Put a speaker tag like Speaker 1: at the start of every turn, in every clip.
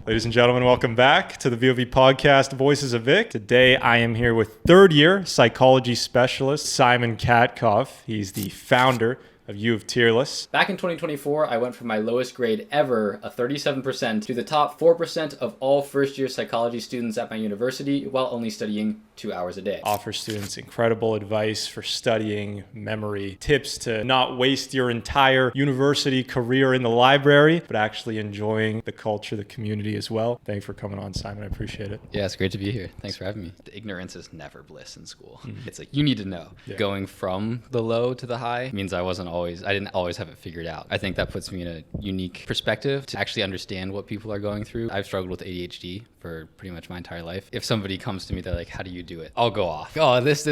Speaker 1: Ladies and gentlemen, welcome back to the VoV podcast, Voices of Vic. Today, I am here with third-year psychology specialist Simon Katkoff. He's the founder of U of Tearless.
Speaker 2: Back in 2024, I went from my lowest grade ever, a 37%, to the top 4% of all first-year psychology students at my university while only studying 2 hours a day.
Speaker 1: Offers students incredible advice for studying, memory, tips to not waste your entire university career in the library, but actually enjoying the culture, the community as well. Thanks for coming on, Simon. I appreciate it.
Speaker 2: Yeah, it's great to be here. Thanks for having me. Ignorance is never bliss in school. It's like, you need to know. Yeah. Going from the low to the high means I didn't always have it figured out. I think that puts me in a unique perspective to actually understand what people are going through. I've struggled with ADHD for pretty much my entire life. If somebody comes to me, they're like, how do you do it? I'll go off. Oh, this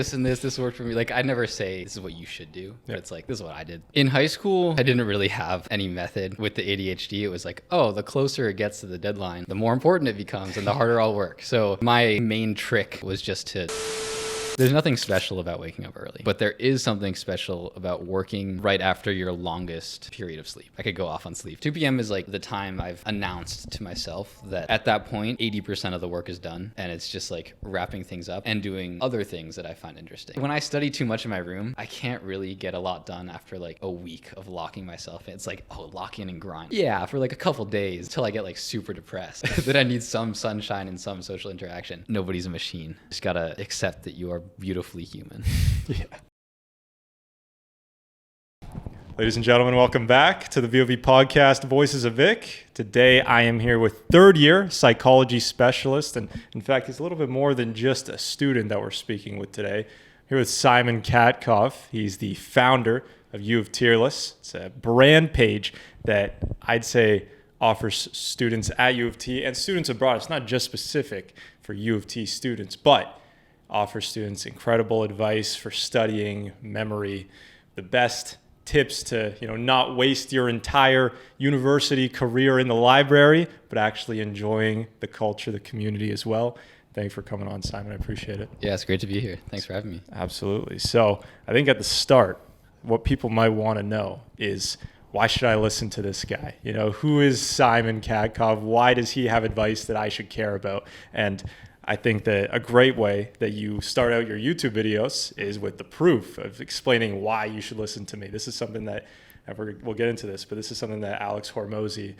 Speaker 2: worked for me. Like, I never say this is what you should do, but it's like, this is what I did. In high school, I didn't really have any method with the ADHD. It was like, oh, the closer it gets to the deadline, the more important it becomes and the harder I'll work. So my main trick was just to... There's nothing special about waking up early, but there is something special about working right after your longest period of sleep. I could go off on sleep. 2 p.m. is like the time I've announced to myself that at that point, 80% of the work is done. And it's just like wrapping things up and doing other things that I find interesting. When I study too much in my room, I can't really get a lot done after like a week of locking myself in. It's like, oh, lock in and grind. Yeah, for like a couple days until I get like super depressed. Then I need some sunshine and some social interaction. Nobody's a machine. Just gotta accept that you are beautifully human.
Speaker 1: Yeah. Ladies and gentlemen, welcome back to the VoV podcast, Voices of Vic. Today, I am here with third-year psychology specialist, and in fact, he's a little bit more than just a student that we're speaking with today. Here with Simon Katkoff. He's the founder of U of Tearless. It's a brand page that I'd say offers students at U of T and students abroad. It's not just specific for U of T students, but offers students incredible advice for studying, memory, the best tips to not waste your entire university career in the library, but actually enjoying the culture, the community as well. Thanks for coming on, Simon. I appreciate it.
Speaker 2: Yeah, it's great to be here. Thanks for having me.
Speaker 1: Absolutely. So I think at the start, what people might want to know is, why should I listen to this guy? Who is Simon Katkoff? Why does he have advice that I should care about? And I think that a great way that you start out your YouTube videos is with the proof of explaining why you should listen to me. This is something that, we'll get into this, but this is something that Alex Hormozy,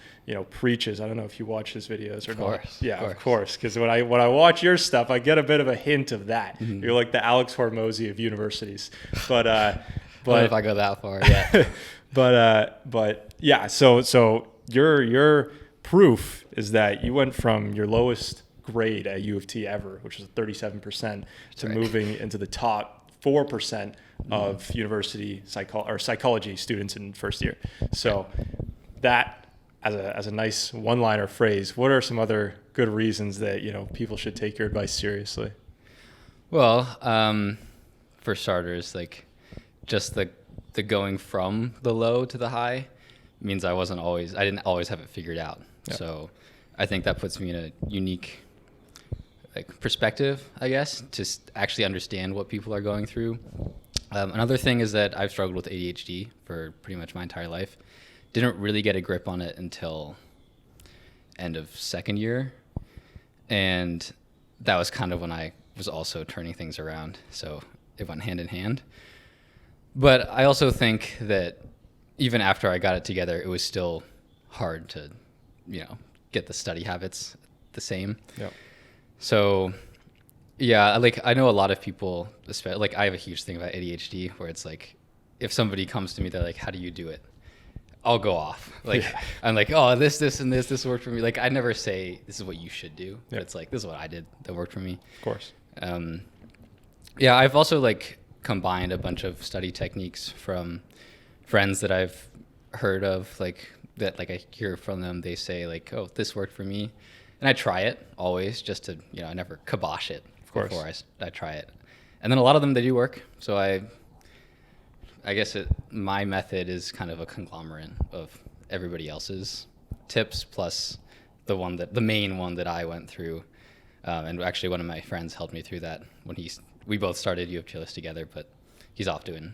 Speaker 1: preaches. I don't know if you watch his videos or not. Yeah, of course. Because when I watch your stuff, I get a bit of a hint of that. Mm-hmm. You're like the Alex Hormozy of universities. But I don't know
Speaker 2: if I go that far, yeah.
Speaker 1: but yeah. So your proof is that you went from your lowest grade at U of T ever, which was 37%, to moving into the top 4% of university psychology students in first year. So that as a nice one-liner phrase, what are some other good reasons that people should take your advice seriously?
Speaker 2: Well, for starters, like just the going from the low to the high means I didn't always have it figured out. Yep. So I think that puts me in a unique perspective, I guess, to actually understand what people are going through. Another thing is that I've struggled with ADHD for pretty much my entire life. Didn't really get a grip on it until end of second year. And that was kind of when I was also turning things around. So it went hand in hand. But I also think that even after I got it together, it was still hard to, get the study habits the same.
Speaker 1: Yep.
Speaker 2: So, yeah, I know a lot of people, especially, I have a huge thing about ADHD where it's like, if somebody comes to me, they're like, how do you do it? I'll go off. I'm like, oh, this worked for me. I never say this is what you should do, but it's like, this is what I did that worked for me.
Speaker 1: Of course.
Speaker 2: Yeah, I've also combined a bunch of study techniques from friends that I've heard of, that I hear from them. They say oh, this worked for me. And I try it always just to, I never kibosh it before I try it. And then a lot of them, they do work. So I guess my method is kind of a conglomerate of everybody else's tips plus the main one that I went through. And actually one of my friends helped me through that when we both started U of Tearless together, but he's off doing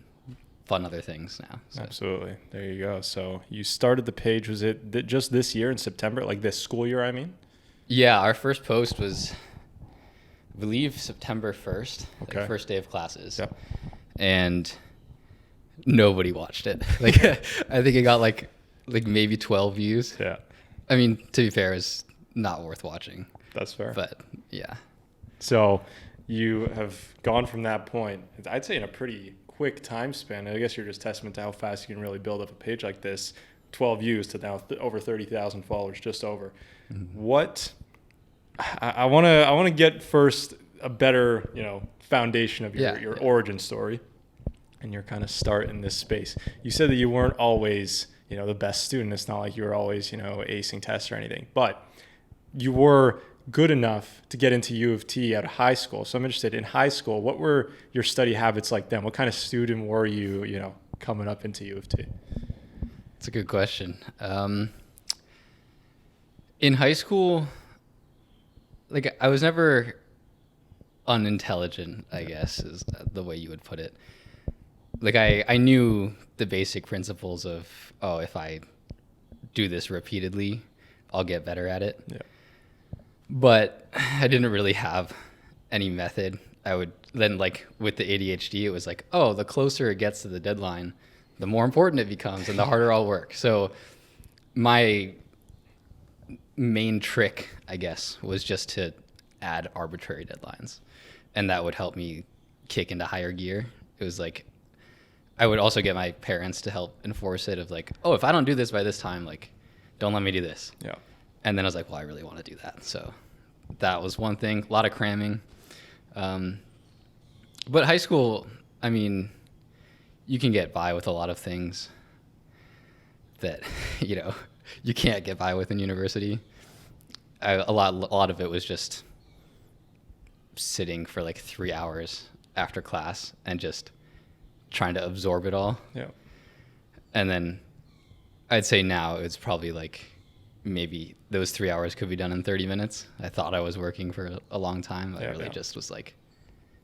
Speaker 2: fun other things now. So.
Speaker 1: Absolutely. There you go. So you started the page, was it just this year in September, this school year, I mean?
Speaker 2: Yeah, our first post was, I believe, September 1st,
Speaker 1: Okay.
Speaker 2: like first day of classes.
Speaker 1: Yep.
Speaker 2: And nobody watched it. Like, I think it got like maybe 12 views.
Speaker 1: Yeah,
Speaker 2: I mean, to be fair, it's not worth watching.
Speaker 1: that's fair.
Speaker 2: But yeah.
Speaker 1: So you have gone from that point, I'd say in a pretty quick time span. I guess you're just testament to how fast you can really build up a page like this. 12 views to now over 30,000 followers, just over.
Speaker 2: Mm-hmm.
Speaker 1: What I want to get first a better, foundation of your origin story and your kind of start in this space. You said that you weren't always, the best student. It's not like you were always, acing tests or anything, but you were good enough to get into U of T out of high school. So I'm interested in high school. What were your study habits like then? What kind of student were you, coming up into U of T?
Speaker 2: It's a good question. In high school, like I was never unintelligent, I guess is the way you would put it. Like I knew the basic principles of, if I do this repeatedly, I'll get better at it.
Speaker 1: Yeah.
Speaker 2: But I didn't really have any method. I would then, like with the ADHD, it was like, the closer it gets to the deadline, the more important it becomes and the harder I'll work. So my main trick, I guess, was just to add arbitrary deadlines. And that would help me kick into higher gear. It was like, I would also get my parents to help enforce it of like, if I don't do this by this time, like, don't let me do this.
Speaker 1: Yeah.
Speaker 2: And then I was like, well, I really want to do that. So that was one thing, a lot of cramming. But high school, I mean, you can get by with a lot of things that, you can't get by with in university. A lot of it was just sitting for like 3 hours after class and just trying to absorb it all.
Speaker 1: Yeah.
Speaker 2: And then I'd say now it's probably like maybe those 3 hours could be done in 30 minutes. I thought I was working for a long time. I really just was like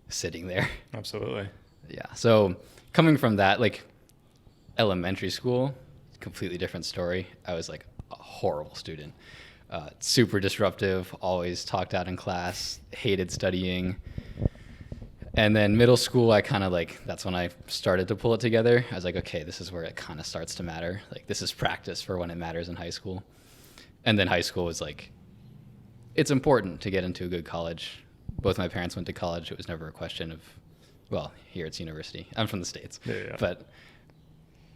Speaker 2: sitting there.
Speaker 1: Absolutely.
Speaker 2: Yeah. So coming from that, like elementary school, completely different story. I was like a horrible student, super disruptive, always talked out in class, hated studying. And then middle school, I kind of that's when I started to pull it together. I was like, okay, this is where it kind of starts to matter. Like this is practice for when it matters in high school. And then high school was like, it's important to get into a good college. Both my parents went to college. It was never a question of, here it's university. I'm from the States.
Speaker 1: Yeah.
Speaker 2: But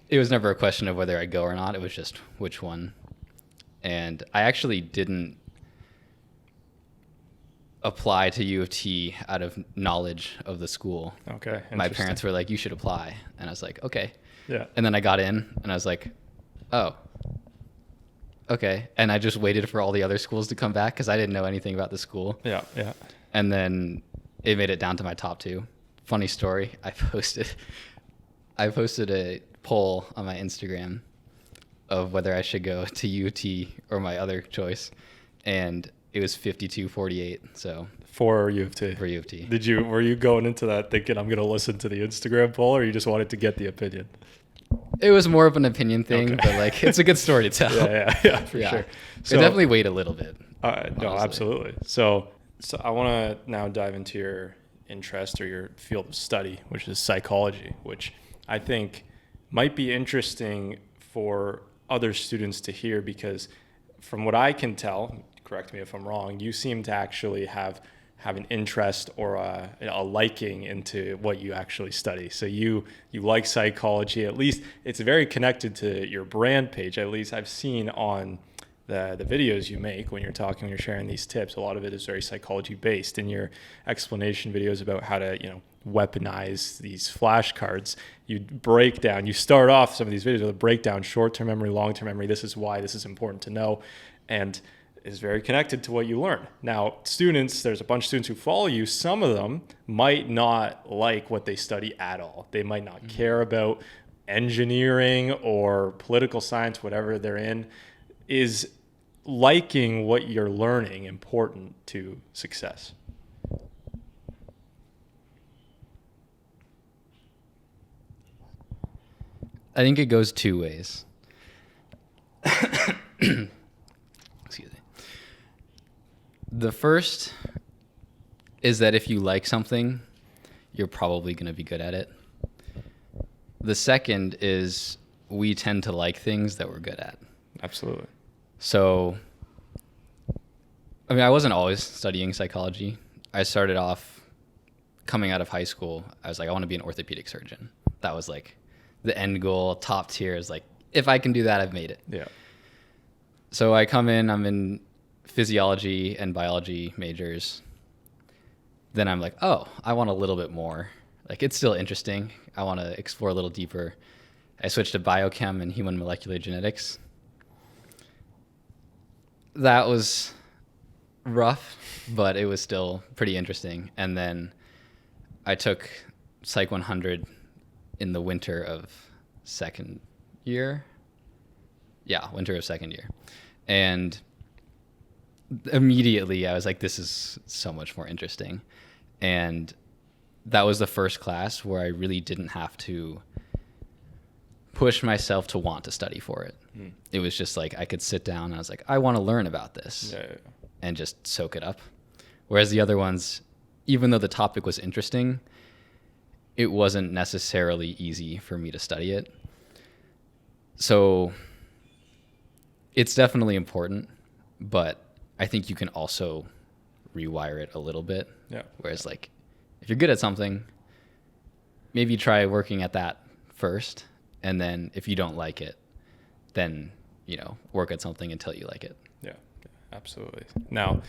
Speaker 2: it was never a question of whether I'd go or not. It was just which one. And I actually didn't apply to U of T out of knowledge of the school.
Speaker 1: Okay.
Speaker 2: My parents were like, you should apply. And I was like, okay.
Speaker 1: Yeah.
Speaker 2: And then I got in and I was like, oh, okay. And I just waited for all the other schools to come back because I didn't know anything about the school.
Speaker 1: Yeah. Yeah.
Speaker 2: And then it made it down to my top two. Funny story. I posted a poll on my Instagram of whether I should go to UT or my other choice. And it was 52-48. So
Speaker 1: for U of T.
Speaker 2: For U of T.
Speaker 1: Were you going into that thinking I'm going to listen to the Instagram poll, or you just wanted to get the opinion?
Speaker 2: It was more of an opinion thing,
Speaker 1: Okay.
Speaker 2: but it's a good story to tell.
Speaker 1: Yeah, for sure.
Speaker 2: So definitely wait a little bit.
Speaker 1: No, absolutely. So I want to now dive into your interest or your field of study, which is psychology, which I think might be interesting for other students to hear, because from what I can tell, correct me if I'm wrong, you seem to actually have an interest or a liking into what you actually study. So you like psychology. At least it's very connected to your brand page. At least I've seen on the videos you make when you're sharing these tips. A lot of it is very psychology based. In your explanation videos about how to weaponize these flashcards, you start off some of these videos with a breakdown: short-term memory, long-term memory. This is why this is important to know, and is very connected to what you learn. Now, there's a bunch of students who follow you. Some of them might not like what they study at all. They might not care about engineering or political science, whatever they're in. Is liking what you're learning important to success?
Speaker 2: I think it goes two ways. Excuse me. The first is that if you like something, you're probably going to be good at it. The second is we tend to like things that we're good at.
Speaker 1: Absolutely.
Speaker 2: So, I mean, I wasn't always studying psychology. I started off coming out of high school. I was like, I want to be an orthopedic surgeon. That was like the end goal, top tier is like, if I can do that, I've made it.
Speaker 1: Yeah.
Speaker 2: So I come in, I'm in physiology and biology majors. Then I'm like, oh, I want a little bit more. Like, it's still interesting. I want to explore a little deeper. I switched to biochem and human molecular genetics. That was rough, but it was still pretty interesting. And then I took Psych 100 in the winter of second year. Yeah, winter of second year. And immediately I was like, this is so much more interesting. And that was the first class where I really didn't have to push myself to want to study for it. It was just like I could sit down and I was like, I want to learn about this and just soak it up. Whereas the other ones, even though the topic was interesting, it wasn't necessarily easy for me to study it. So it's definitely important, but I think you can also rewire it a little bit.
Speaker 1: Yeah.
Speaker 2: Whereas like, if you're good at something, maybe try working at that first. And then if you don't like it, then, you know, work at something until you like it.
Speaker 1: Yeah, absolutely. Now,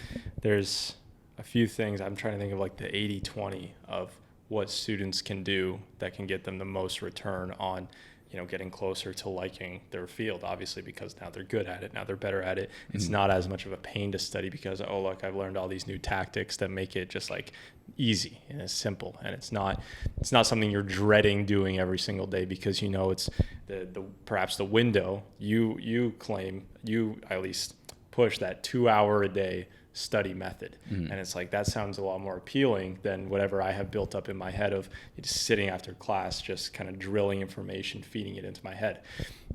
Speaker 1: there's a few things. I'm trying to think of like the 80-20 of what students can do that can get them the most return on, you know, getting closer to liking their field, obviously, because now they're good at it. Now they're better at it. It's not as much of a pain to study because, oh, look, I've learned all these new tactics that make it just like easy and it's simple. And it's not something you're dreading doing every single day because, you know, it's the perhaps the window you claim, you at least push that 2 hour a day study method. And it's like, that sounds a lot more appealing than whatever I have built up in my head of just sitting after class, just kind of drilling information, feeding it into my head.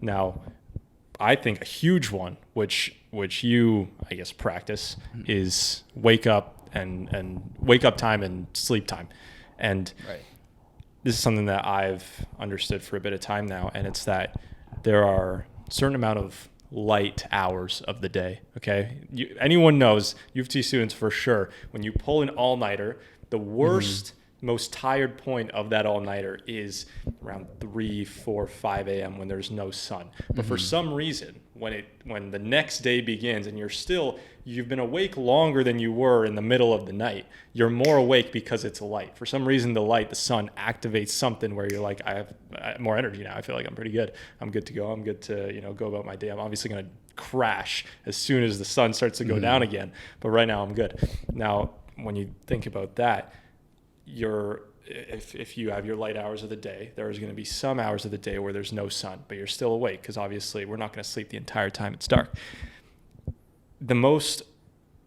Speaker 1: Now, I think a huge one, which you, I guess, practice is wake up and wake up time and sleep time. And this is something that I've understood for a bit of time now. And it's that there are a certain amount of light hours of the day. Okay. Anyone knows, U of T students for sure, when you pull an all-nighter, the worst, most tired point of that all-nighter is around 3, 4, 5 a.m. when there's no sun. But for some reason, when the next day begins and you've been awake longer than you were in the middle of the night, you're more awake because it's light. For some reason, the sun activates something where you're like, I have more energy now. I feel like I'm pretty good. I'm good to go. I'm good to, you know, go about my day. I'm obviously going to crash as soon as the sun starts to go down again. But right now I'm good. Now, when you think about that, if you have your light hours of the day, there's going to be some hours of the day where there's no sun, but you're still awake because obviously we're not going to sleep the entire time it's dark. The most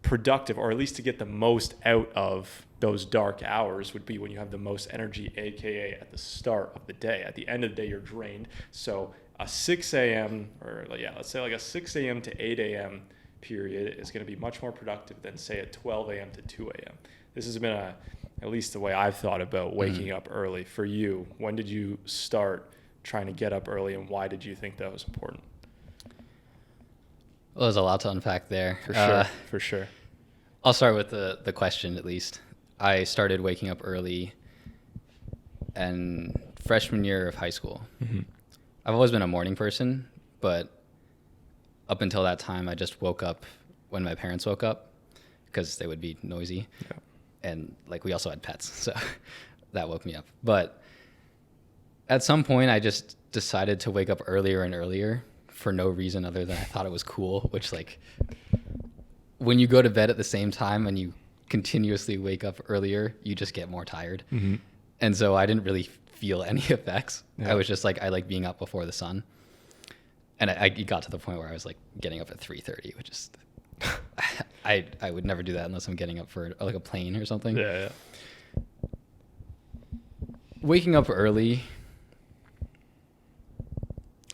Speaker 1: productive, or at least to get the most out of those dark hours, would be when you have the most energy, aka at the start of the day. At the end of the day, you're drained. So a 6 a.m. or let's say like a 6 a.m. to 8 a.m. period is going to be much more productive than say a 12 a.m. to 2 a.m. This has been at least the way I've thought about waking up early. For you, when did you start trying to get up early, and why did you think that was important?
Speaker 2: Well, there's a lot to unpack there.
Speaker 1: For sure.
Speaker 2: I'll start with the question at least. I started waking up early and freshman year of high school. I've always been a morning person, but up until that time, I just woke up when my parents woke up because they would be noisy. Yeah. And like we also had pets, so that woke me up. But at some point, I just decided to wake up earlier and earlier for no reason other than I thought it was cool, which like when you go to bed at the same time and you continuously wake up earlier, you just get more tired. And so I didn't really feel any effects. I was just like, I like being up before the sun. And I got to the point where I was like getting up at 3:30, which is, I would never do that unless I'm getting up for like a plane or something.
Speaker 1: Yeah.
Speaker 2: Waking up early,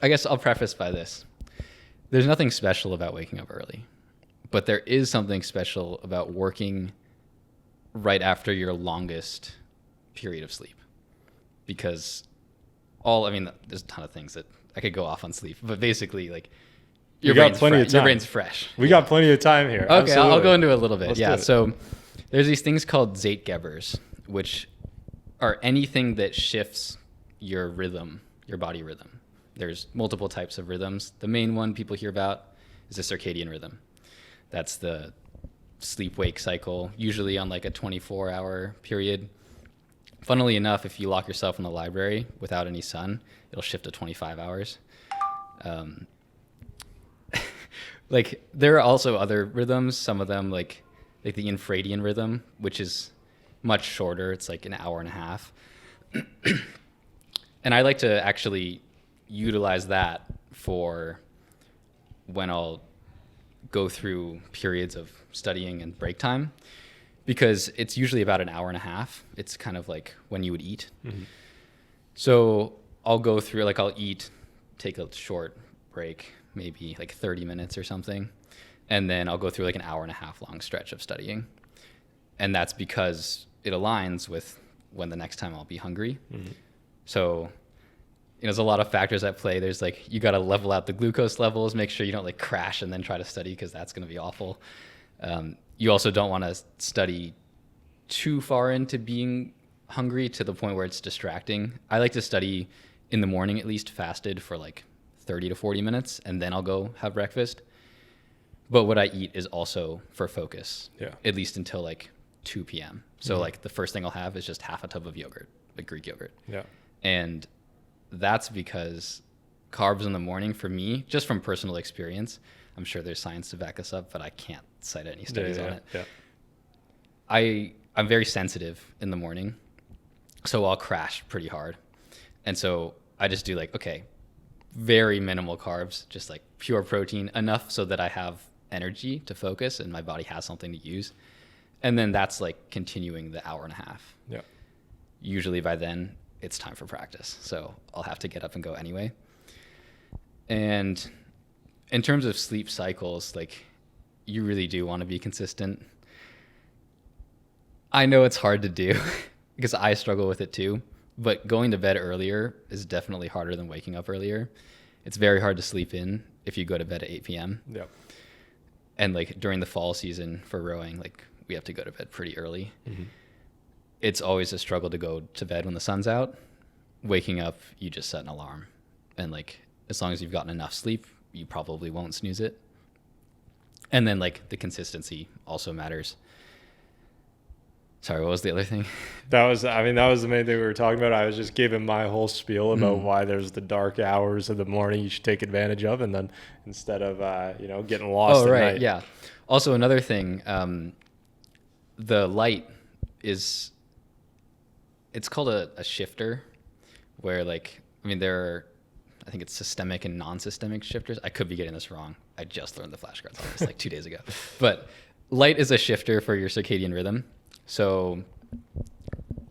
Speaker 2: I guess I'll preface by this. There's nothing special about waking up early, But there is something special about working right after your longest period of sleep, because there's a ton of things that I could go off on sleep, but basically, like, your brain's fresh.
Speaker 1: We got plenty of time here.
Speaker 2: Okay, I'll go into it a little bit.
Speaker 1: Let's
Speaker 2: So there's these things called Zeitgebers, which are anything that shifts your rhythm, your body rhythm. There's multiple types of rhythms. The main one people hear about is the circadian rhythm. That's the sleep-wake cycle, usually on like a 24-hour period. Funnily enough, if you lock yourself in the library without any sun, it'll shift to 25 hours. Like, there are also other rhythms, some of them like the infradian rhythm, which is much shorter. It's like an hour and a half. And I like to actually utilize that for when I'll go through periods of studying and break time, because it's usually about an hour and a half. It's kind of like when you would eat. Mm-hmm. So I'll go through, like, I'll eat, take a short break, maybe like 30 minutes or something, and then I'll go through like an hour and a half long stretch of studying. And that's because it aligns with when the next time I'll be hungry. Mm-hmm. So, there's a lot of factors at play. There's like, you got to level out the glucose levels, make sure you don't like crash and then try to study, because that's going to be awful. You also don't want to study too far into being hungry to the point where it's distracting. I like to study in the morning, at least fasted for like 30 to 40 minutes, and then I'll go have breakfast. But what I eat is also for focus, at least until like 2 p.m. So like the first thing I'll have is just half a tub of yogurt, like Greek yogurt. Yeah. And that's because carbs in the morning, for me, just from personal experience, I'm sure there's science to back this up, but I can't cite any studies on it. Yeah. I'm very sensitive in the morning, so I'll crash pretty hard. And so I just do like, okay, very minimal carbs, just like pure protein, enough so that I have energy to focus and my body has something to use. And then that's like continuing the hour and a half. Yeah. Usually by then it's time for practice, so I'll have to get up and go anyway. And in terms of sleep cycles, like, you really do want to be consistent. I know it's hard to do because I struggle with it too, but going to bed earlier is definitely harder than waking up earlier. It's very hard to sleep in if you go to bed at 8 p.m. Yep. And like during the fall season for rowing, like, we have to go to bed pretty early. Mm-hmm. It's always a struggle to go to bed when the sun's out. Waking up, you just set an alarm. And like, as long as you've gotten enough sleep, you probably won't snooze it. And then like the consistency also matters. Sorry, what was the other thing?
Speaker 1: That was the main thing we were talking about. I was just giving my whole spiel about why there's the dark hours of the morning you should take advantage of, and then instead of getting lost at night.
Speaker 2: Yeah. Also, another thing, the light is, it's called a shifter, where like, I think it's systemic and non-systemic shifters. I could be getting this wrong. I just learned the flashcards on this like 2 days ago. But light is a shifter for your circadian rhythm. So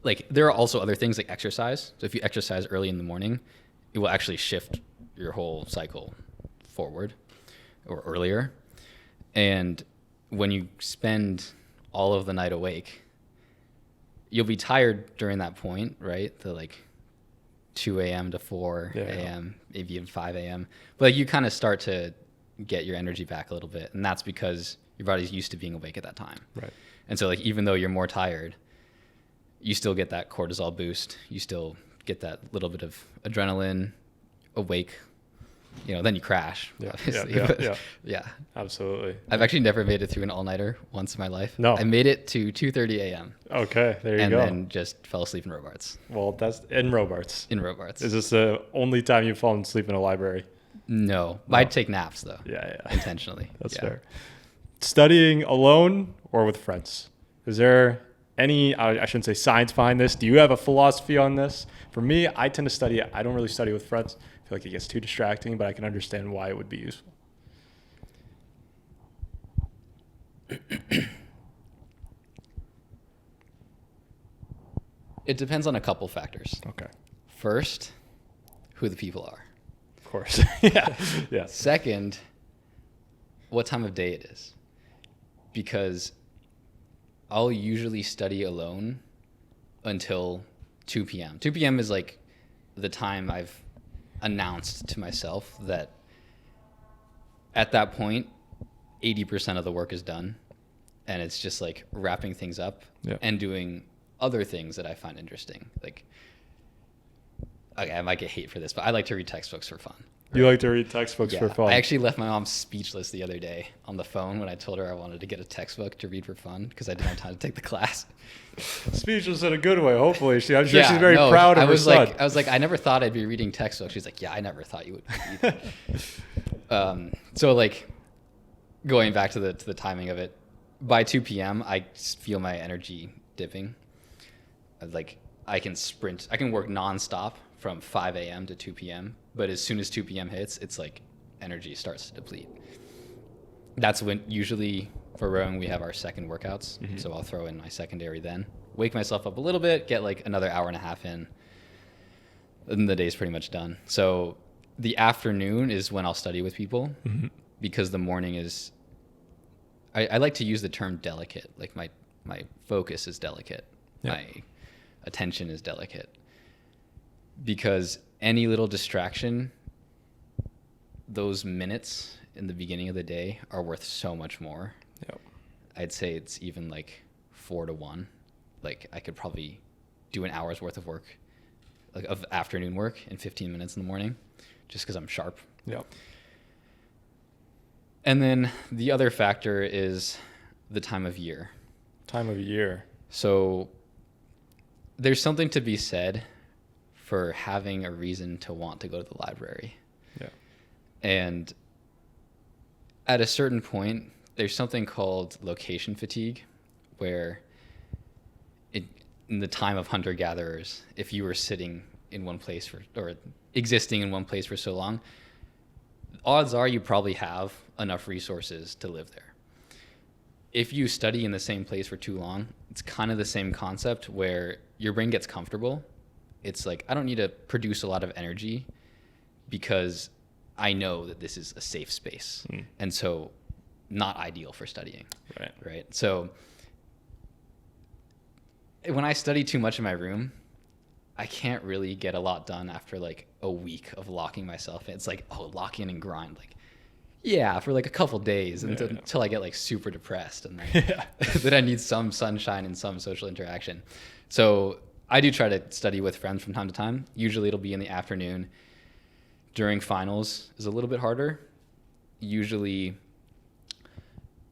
Speaker 2: like, there are also other things like exercise. So if you exercise early in the morning, it will actually shift your whole cycle forward or earlier. And when you spend all of the night awake, you'll be tired during that point, right? The like 2 a.m. to 4 a.m., maybe even 5 a.m. But like, you kind of start to get your energy back a little bit. And that's because your body's used to being awake at that time. Right. And so like, even though you're more tired, you still get that cortisol boost. You still get that little bit of adrenaline, awake. Then you crash. Yeah.
Speaker 1: Absolutely.
Speaker 2: I've actually never made it through an all-nighter once in my life.
Speaker 1: No.
Speaker 2: I made it to 2:30 a.m.
Speaker 1: Okay, there you go.
Speaker 2: And then just fell asleep in Robarts.
Speaker 1: Well, that's in Robarts.
Speaker 2: In Robarts.
Speaker 1: Is this the only time you've fallen asleep in a library?
Speaker 2: No. I'd take naps, though.
Speaker 1: Yeah.
Speaker 2: Intentionally.
Speaker 1: That's fair. Studying alone or with friends? Is there any, I shouldn't say science behind this. Do you have a philosophy on this? For me, I tend to study. I don't really study with friends. I feel like it gets too distracting, but I can understand why it would be useful.
Speaker 2: It depends on a couple factors.
Speaker 1: Okay.
Speaker 2: First, who the people are.
Speaker 1: Of course. Yeah.
Speaker 2: Second, what time of day it is. because I'll usually study alone until 2 p.m. 2 p.m. is like the time I've announced to myself that at that point, 80% of the work is done. And it's just like wrapping things up and doing other things that I find interesting. Like, okay, I might get hate for this, but I like to read textbooks for fun.
Speaker 1: You like to read textbooks for fun?
Speaker 2: I actually left my mom speechless the other day on the phone when I told her I wanted to get a textbook to read for fun because I didn't have time to take the class.
Speaker 1: Speechless in a good way, hopefully. I'm sure she's very proud of her son.
Speaker 2: I was like, I never thought I'd be reading textbooks. She's like, yeah, I never thought you would either. So like, going back to the timing of it, by 2 p.m., I feel my energy dipping. Like, I can work nonstop from 5 a.m. to 2 p.m., but as soon as 2 p.m. hits, it's like energy starts to deplete. That's when usually for rowing we have our second workouts. Mm-hmm. So I'll throw in my secondary then, wake myself up a little bit, get like another hour and a half in, and the day's pretty much done. So the afternoon is when I'll study with people because the morning is, I like to use the term delicate. Like my focus is delicate. Yeah. My attention is delicate. Because any little distraction, those minutes in the beginning of the day are worth so much more. Yep. I'd say it's even like 4 to 1. Like I could probably do an hour's worth of work, like of afternoon work in 15 minutes in the morning, just because I'm sharp.
Speaker 1: Yep.
Speaker 2: And then the other factor is the time of year.
Speaker 1: Time of year.
Speaker 2: So there's something to be said for having a reason to want to go to the library. Yeah. And at a certain point, there's something called location fatigue, where in the time of hunter-gatherers, if you were sitting in one place or existing in one place for so long, odds are you probably have enough resources to live there. If you study in the same place for too long, it's kind of the same concept where your brain gets comfortable. It's like, I don't need to produce a lot of energy because I know that this is a safe space. And so not ideal for studying. Right. So when I study too much in my room, I can't really get a lot done after like a week of locking myself in. It's like, lock in and grind. Like, yeah, for like a couple days until I get like super depressed and then, then I need some sunshine and some social interaction. So I do try to study with friends from time to time. Usually it'll be in the afternoon. During finals is a little bit harder. Usually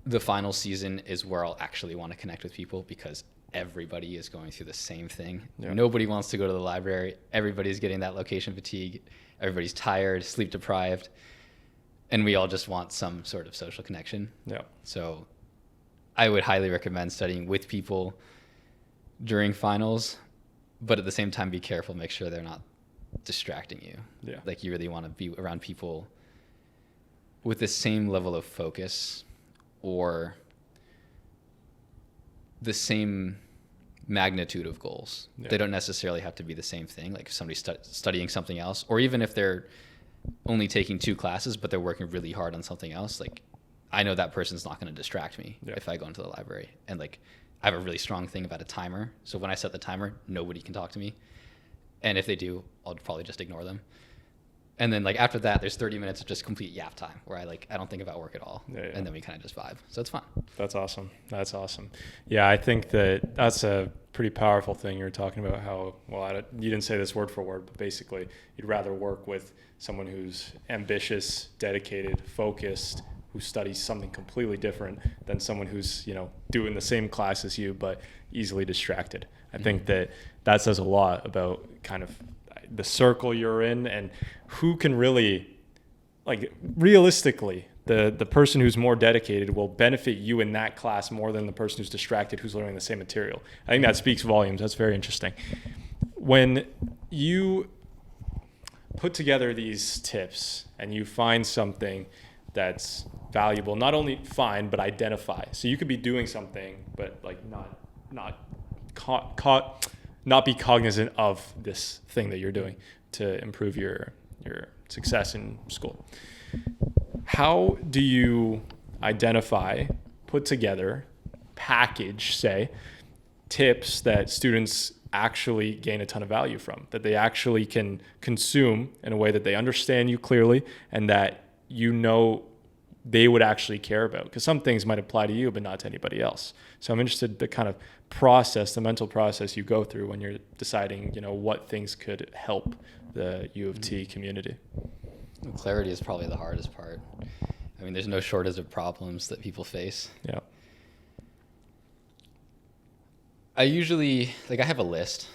Speaker 2: the final season is where I'll actually want to connect with people because everybody is going through the same thing. Yeah. Nobody wants to go to the library. Everybody's getting that location fatigue. Everybody's tired, sleep deprived. And we all just want some sort of social connection. Yeah. So I would highly recommend studying with people during finals, but at the same time, be careful, make sure they're not distracting you. Yeah. Like you really want to be around people with the same level of focus or the same magnitude of goals. Yeah. They don't necessarily have to be the same thing. Like if somebody's studying something else, or even if they're only taking 2 classes, but they're working really hard on something else, like I know that person's not going to distract me if I go into the library. And like I have a really strong thing about a timer. So when I set the timer, nobody can talk to me. And if they do, I'll probably just ignore them. And then like after that, there's 30 minutes of just complete yap time where I don't think about work at all. Yeah, yeah. And then we kind of just vibe. So it's fun. That's awesome.
Speaker 1: That's awesome. Yeah, I think that's a pretty powerful thing. You're talking about how, you didn't say this word for word, but basically you'd rather work with someone who's ambitious, dedicated, focused, who studies something completely different than someone who's, doing the same class as you, but easily distracted. I think that says a lot about kind of the circle you're in and who can really, like realistically, the person who's more dedicated will benefit you in that class more than the person who's distracted who's learning the same material. I think that speaks volumes. That's very interesting. When you put together these tips and you find something that's valuable, not only find, but identify. So you could be doing something, but like not be cognizant of this thing that you're doing to improve your success in school. How do you identify put together, package, say, tips that students actually gain a ton of value from, that they actually can consume in a way that they understand you clearly and that you know they would actually care about? Because some things might apply to you but not to anybody else. So I'm interested in the kind of process, the mental process you go through when you're deciding, what things could help the U of T community.
Speaker 2: Clarity is probably the hardest part. I mean, there's no shortage of problems that people face.
Speaker 1: Yeah.
Speaker 2: I usually, I have a list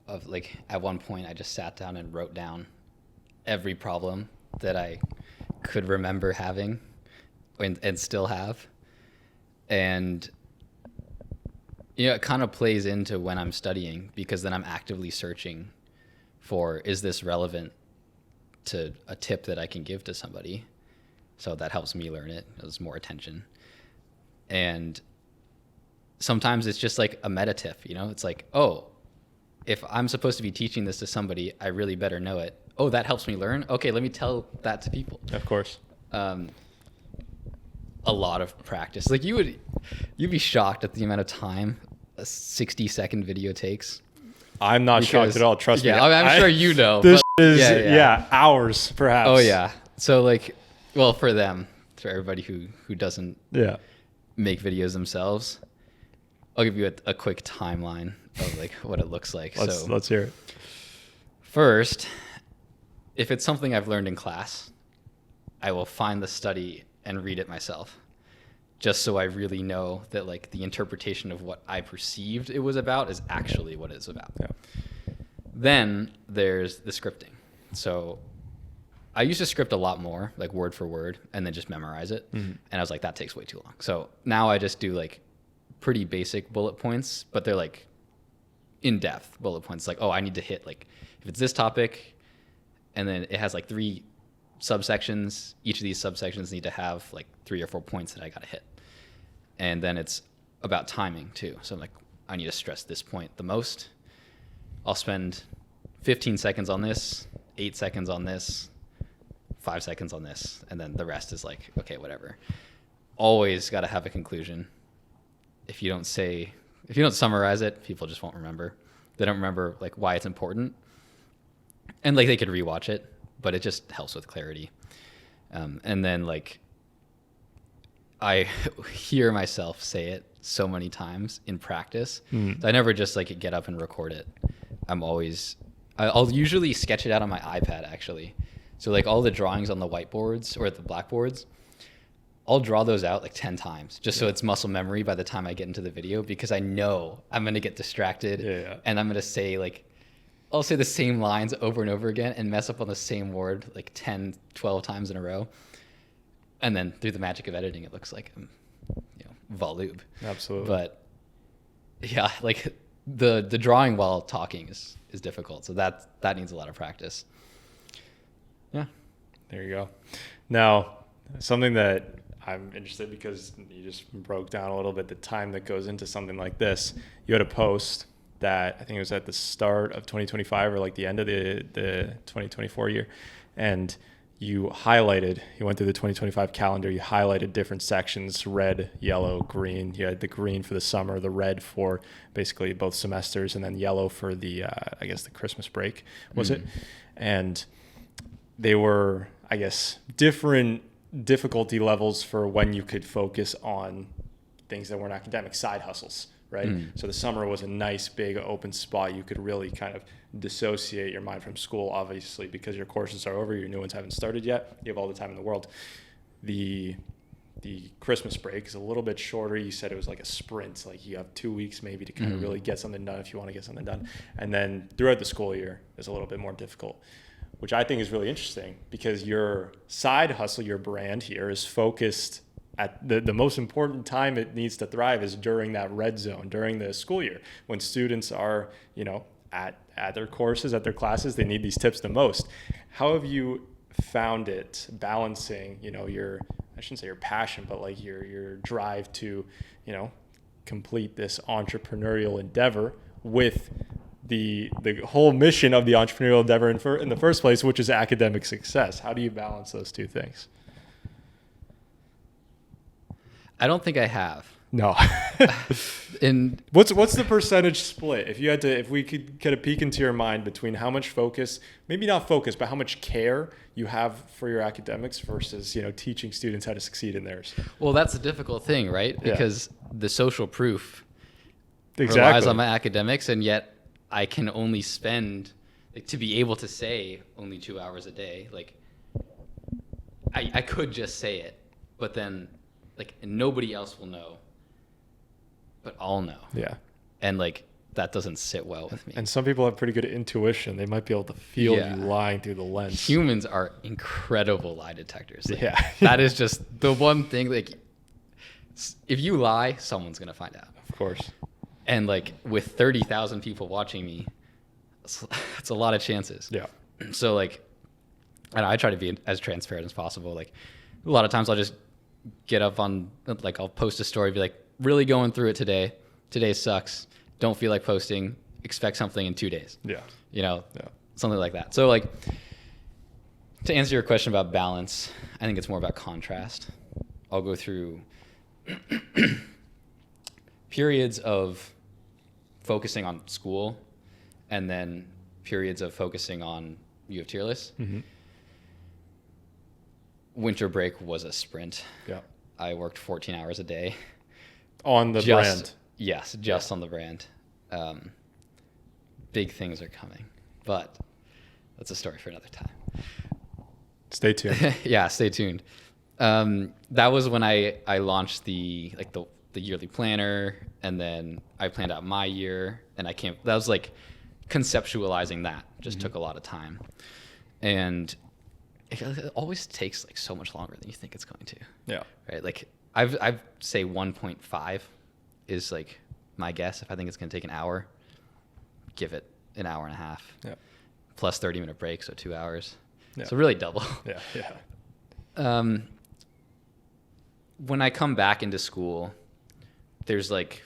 Speaker 2: of, at one point I just sat down and wrote down every problem that I could remember having and still have. And, it kind of plays into when I'm studying, because then I'm actively searching for, is this relevant to a tip that I can give to somebody? So that helps me learn it. There's more attention. And sometimes it's just like a meta tip, it's like, oh, if I'm supposed to be teaching this to somebody, I really better know it. Oh, that helps me learn. Okay, let me tell that to people.
Speaker 1: Of course.
Speaker 2: A lot of practice. You'd be shocked at the amount of time a 60-second video takes.
Speaker 1: I'm not shocked at all. Trust me.
Speaker 2: I'm sure you know.
Speaker 1: This is hours perhaps.
Speaker 2: Oh yeah. So for them, for everybody who doesn't make videos themselves, I'll give you a quick timeline of what it looks like.
Speaker 1: Let's hear it.
Speaker 2: First, if it's something I've learned in class, I will find the study and read it myself, just so I really know that the interpretation of what I perceived it was about is actually what it's about.
Speaker 1: Yeah.
Speaker 2: Then there's the scripting. So I used to script a lot more, word for word, and then just memorize it. Mm-hmm. And I was like, that takes way too long. So now I just do pretty basic bullet points, but they're in-depth bullet points. I need to hit if it's this topic, and then it has 3 subsections. Each of these subsections need to have 3 or 4 points that I got to hit. And then it's about timing too. So I'm I need to stress this point the most. I'll spend 15 seconds on this, 8 seconds on this, 5 seconds on this, and then the rest is okay, whatever. Always got to have a conclusion. If you don't summarize it, people just won't remember. They don't remember why it's important. And they could rewatch it, but it just helps with clarity. And then I hear myself say it so many times in practice. So I never just get up and record it. I'll usually sketch it out on my iPad actually. So all the drawings on the whiteboards or the blackboards, I'll draw those out 10 times just so it's muscle memory by the time I get into the video, because I know I'm going to get distracted and I'm going to say I'll say the same lines over and over again and mess up on the same word 10, 12 times in a row. And then through the magic of editing, it looks like volube.
Speaker 1: Absolutely.
Speaker 2: But yeah, the drawing while talking is difficult. So that needs a lot of practice. Yeah.
Speaker 1: There you go. Now, something that I'm interested, because you just broke down a little bit the time that goes into something like this. You had a post that I think it was at the start of 2025 or the end of the 2024 year. And you went through the 2025 calendar, you highlighted different sections: red, yellow, green. You had the green for the summer, the red for basically both semesters, and then yellow for the Christmas break, was it? And they were, different difficulty levels for when you could focus on things that weren't academic, side hustles, right? So the summer was a nice big open spot. You could really kind of dissociate your mind from school, obviously, because your courses are over, your new ones haven't started yet. You have all the time in the world. The Christmas break is a little bit shorter. You said it was a sprint, you have 2 weeks maybe to kind of really get something done if you want to get something done. And then throughout the school year is a little bit more difficult, which I think is really interesting, because your side hustle, your brand here, is focused at the most important time it needs to thrive is during that red zone, during the school year, when students are, at their courses, at their classes, they need these tips the most. How have you found it balancing, your, I shouldn't say your passion, but your drive to, complete this entrepreneurial endeavor with the whole mission of the entrepreneurial endeavor in the first place, which is academic success? How do you balance those two things?
Speaker 2: I don't think I have.
Speaker 1: No.
Speaker 2: And
Speaker 1: What's the percentage split? If we could get a peek into your mind between how much focus, maybe not focus, but how much care you have for your academics versus, teaching students how to succeed in theirs.
Speaker 2: well, that's a difficult thing, right?
Speaker 1: Yeah.
Speaker 2: Because the social proof relies
Speaker 1: Exactly.
Speaker 2: on my academics, and yet I can only spend, like, to be able to say only 2 hours a day. Like, I could just say it, but then, like, nobody else will know, but I'll know.
Speaker 1: Yeah.
Speaker 2: And, like, that doesn't sit well with me.
Speaker 1: And some people have pretty good intuition. They might be able to feel
Speaker 2: Yeah.
Speaker 1: you lying through the lens.
Speaker 2: Humans are incredible lie detectors. Like,
Speaker 1: Yeah.
Speaker 2: that is just the one thing, like, if you lie, someone's going to find out.
Speaker 1: Of course.
Speaker 2: And, like, with 30,000 people watching me, it's a lot of chances.
Speaker 1: Yeah.
Speaker 2: So, like, I try to be as transparent as possible. Like, a lot of times I'll just get up on, like, I'll post a story, be like, really going through it today. Today sucks. Don't feel like posting. Expect something in 2 days.
Speaker 1: Yeah.
Speaker 2: Yeah.
Speaker 1: Yeah.
Speaker 2: Something like that. So, like, to answer your question about balance, I think it's more about contrast. I'll go through periods of focusing on school and then periods of focusing on U of Tier list.
Speaker 1: Mm-hmm.
Speaker 2: Winter break was a sprint.
Speaker 1: Yeah.
Speaker 2: I worked 14 hours a day.
Speaker 1: On the brand.
Speaker 2: Yes, just on the brand. Big things are coming, but that's a story for another time.
Speaker 1: Stay tuned.
Speaker 2: Yeah, stay tuned. That was when I launched the yearly planner, and then I planned out my year, and that was like conceptualizing that just took a lot of time, and it always takes like so much longer than you think it's going to.
Speaker 1: Yeah.
Speaker 2: Right? Like I've say 1.5 is like my guess. If I think it's going to take an hour, give it an hour and a half.
Speaker 1: Yeah.
Speaker 2: Plus 30-minute break, so 2 hours.
Speaker 1: Yeah.
Speaker 2: So really double.
Speaker 1: Yeah. Yeah.
Speaker 2: When I come back into school, there's like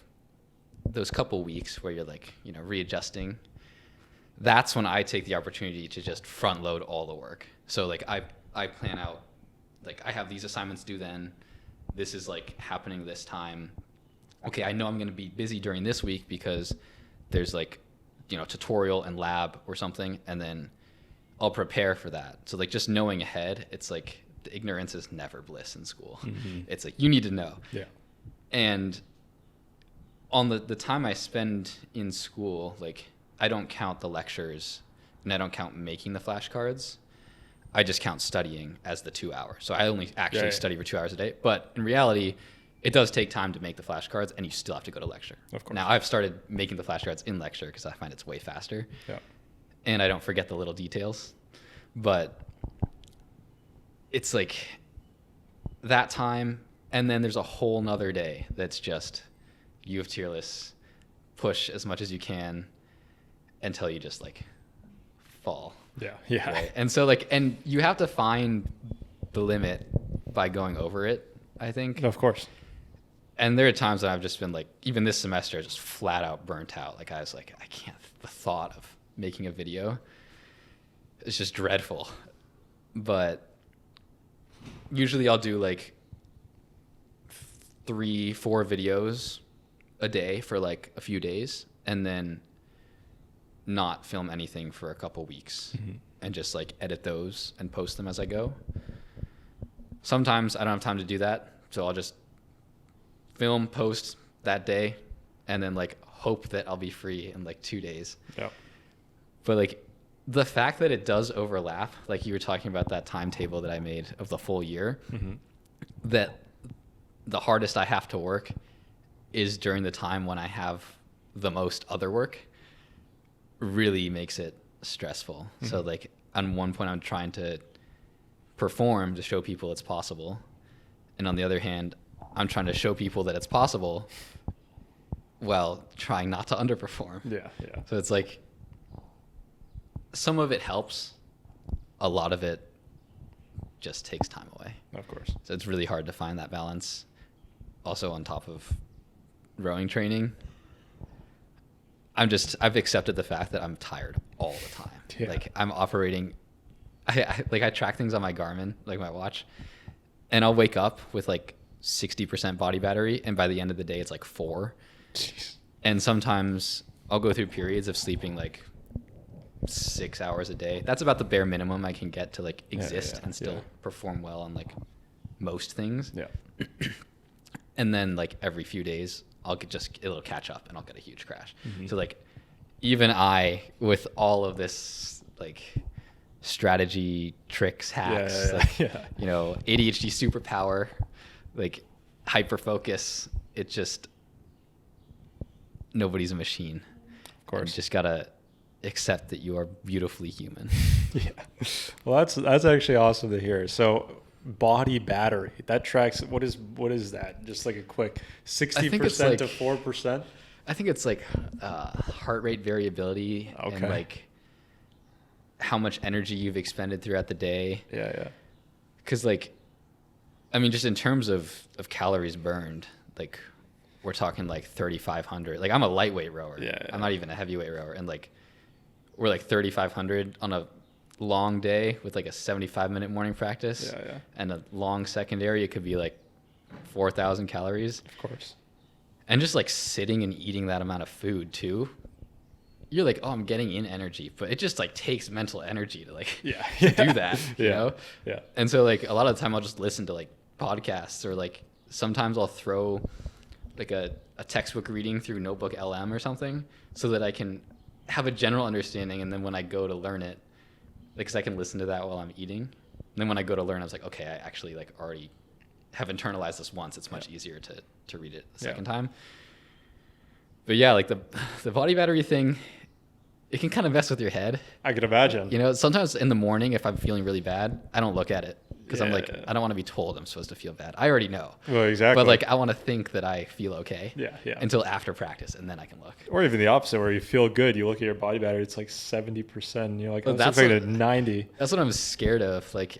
Speaker 2: those couple weeks where you're like, readjusting. That's when I take the opportunity to just front load all the work. So like I plan out, like I have these assignments due then. This is like happening this time. Okay, I know I'm going to be busy during this week because there's like, tutorial and lab or something, and then I'll prepare for that. So like just knowing ahead, it's like the ignorance is never bliss in school. Mm-hmm. It's like you need to know.
Speaker 1: Yeah.
Speaker 2: And on the time I spend in school, like I don't count the lectures and I don't count making the flashcards. I just count studying as the 2 hours. So I only actually study for 2 hours a day. But in reality, it does take time to make the flashcards, and you still have to go to lecture.
Speaker 1: Of course.
Speaker 2: Now, I've started making the flashcards in lecture because I find it's way faster.
Speaker 1: Yeah.
Speaker 2: And I don't forget the little details. But it's like that time, and then there's a whole nother day that's just U of Tier list, push as much as you can until you just like fall.
Speaker 1: Yeah. Yeah.
Speaker 2: Right? And so like, and you have to find the limit by going over it, I think.
Speaker 1: Of course.
Speaker 2: And there are times that I've just been like, even this semester, just flat out burnt out. Like I was like, I can't, the thought of making a video is just dreadful. But usually I'll do like 3-4 videos a day for like a few days, and then not film anything for a couple weeks, and just like edit those and post them as I go. Sometimes I don't have time to do that, so I'll just film, post that day, and then like hope that I'll be free in like 2 days.
Speaker 1: Yeah.
Speaker 2: But like the fact that it does overlap, like you were talking about that timetable that I made of the full year, that the hardest I have to work is during the time when I have the most other work, really makes it stressful. So like on one point I'm trying to perform to show people it's possible, and on the other hand I'm trying to show people that it's possible while trying not to underperform.
Speaker 1: Yeah. Yeah.
Speaker 2: So it's like some of it helps, a lot of it just takes time away.
Speaker 1: Of course.
Speaker 2: So it's really hard to find that balance. Also on top of rowing training, I've accepted the fact that I'm tired all the time.
Speaker 1: Yeah.
Speaker 2: Like I'm operating, I track things on my Garmin, like my watch, and I'll wake up with like 60% body battery, and by the end of the day it's like 4.
Speaker 1: Jeez.
Speaker 2: And sometimes I'll go through periods of sleeping like 6 hours a day. That's about the bare minimum I can get to like exist and still perform well on like most things.
Speaker 1: Yeah.
Speaker 2: And then like every few days it'll catch up and I'll get a huge crash. So like even I, with all of this like strategy, tricks, hacks, you know, ADHD superpower, like hyper focus, it just, nobody's a machine.
Speaker 1: Of course.
Speaker 2: You just gotta accept that you are beautifully human.
Speaker 1: Yeah. Well, that's actually awesome to hear. So body battery, that tracks, what is that? Just like a quick 60% to 4%?
Speaker 2: I think it's like heart rate variability and like how much energy you've expended throughout the day.
Speaker 1: Yeah.
Speaker 2: Because like, I mean, just in terms of calories burned, like we're talking like 3,500. Like I'm a lightweight rower.
Speaker 1: Yeah.
Speaker 2: I'm not even a heavyweight rower. And like, we're like 3,500 on a long day with like a 75-minute morning practice.
Speaker 1: Yeah.
Speaker 2: And a long secondary, it could be like 4,000 calories.
Speaker 1: Of course. And
Speaker 2: just like sitting and eating that amount of food too, you're like, oh, I'm getting in energy, but it just like takes mental energy to like do that, you know?
Speaker 1: Yeah.
Speaker 2: And so like a lot of the time I'll just listen to like podcasts, or like sometimes I'll throw like a textbook reading through Notebook LM or something so that I can have a general understanding. And then when I go to learn it, like, 'cause I can listen to that while I'm eating. And then when I go to learn, I was like, okay, I actually like already have internalized this once. It's much easier to read it the second time. But yeah, like the body battery thing, it can kind of mess with your head.
Speaker 1: I can imagine.
Speaker 2: You know, sometimes in the morning, if I'm feeling really bad, I don't look at it because I'm like, I don't want to be told I'm supposed to feel bad. I already know.
Speaker 1: Well, exactly.
Speaker 2: But like, I want to think that I feel okay.
Speaker 1: Yeah.
Speaker 2: Until after practice, and then I can look.
Speaker 1: Or even the opposite, where you feel good, you look at your body battery, it's like 70%, and you're like, oh,
Speaker 2: that's
Speaker 1: like a 90.
Speaker 2: That's what I'm scared of. Like,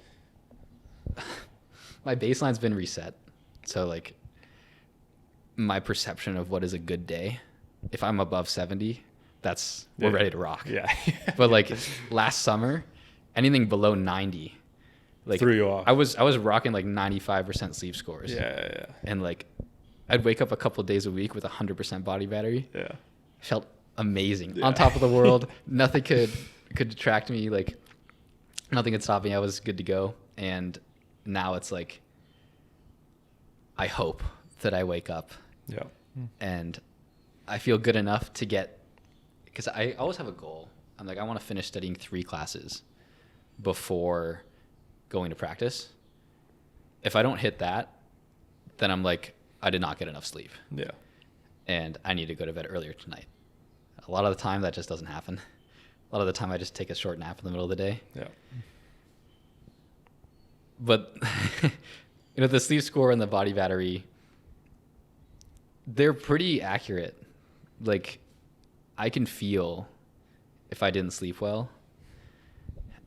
Speaker 2: my baseline's been reset, so like, my perception of what is a good day, if I'm above 70, we're ready to rock.
Speaker 1: Yeah.
Speaker 2: But like last summer, anything below 90, like
Speaker 1: threw you off.
Speaker 2: I was rocking like 95% sleep scores.
Speaker 1: Yeah.
Speaker 2: And like, I'd wake up a couple of days a week with 100% body battery.
Speaker 1: Yeah.
Speaker 2: Felt amazing. On top of the world. Nothing could detract me. Like, nothing could stop me. I was good to go. And now it's like, I hope that I wake up.
Speaker 1: Yeah.
Speaker 2: And I feel good enough to get, because I always have a goal. I'm like, I want to finish studying 3 classes before going to practice. If I don't hit that, then I'm like, I did not get enough sleep.
Speaker 1: Yeah.
Speaker 2: And I need to go to bed earlier tonight. A lot of the time that just doesn't happen. A lot of the time I just take a short nap in the middle of the day.
Speaker 1: Yeah.
Speaker 2: But you know, the sleep score and the body battery, they're pretty accurate. Like, I can feel if I didn't sleep well,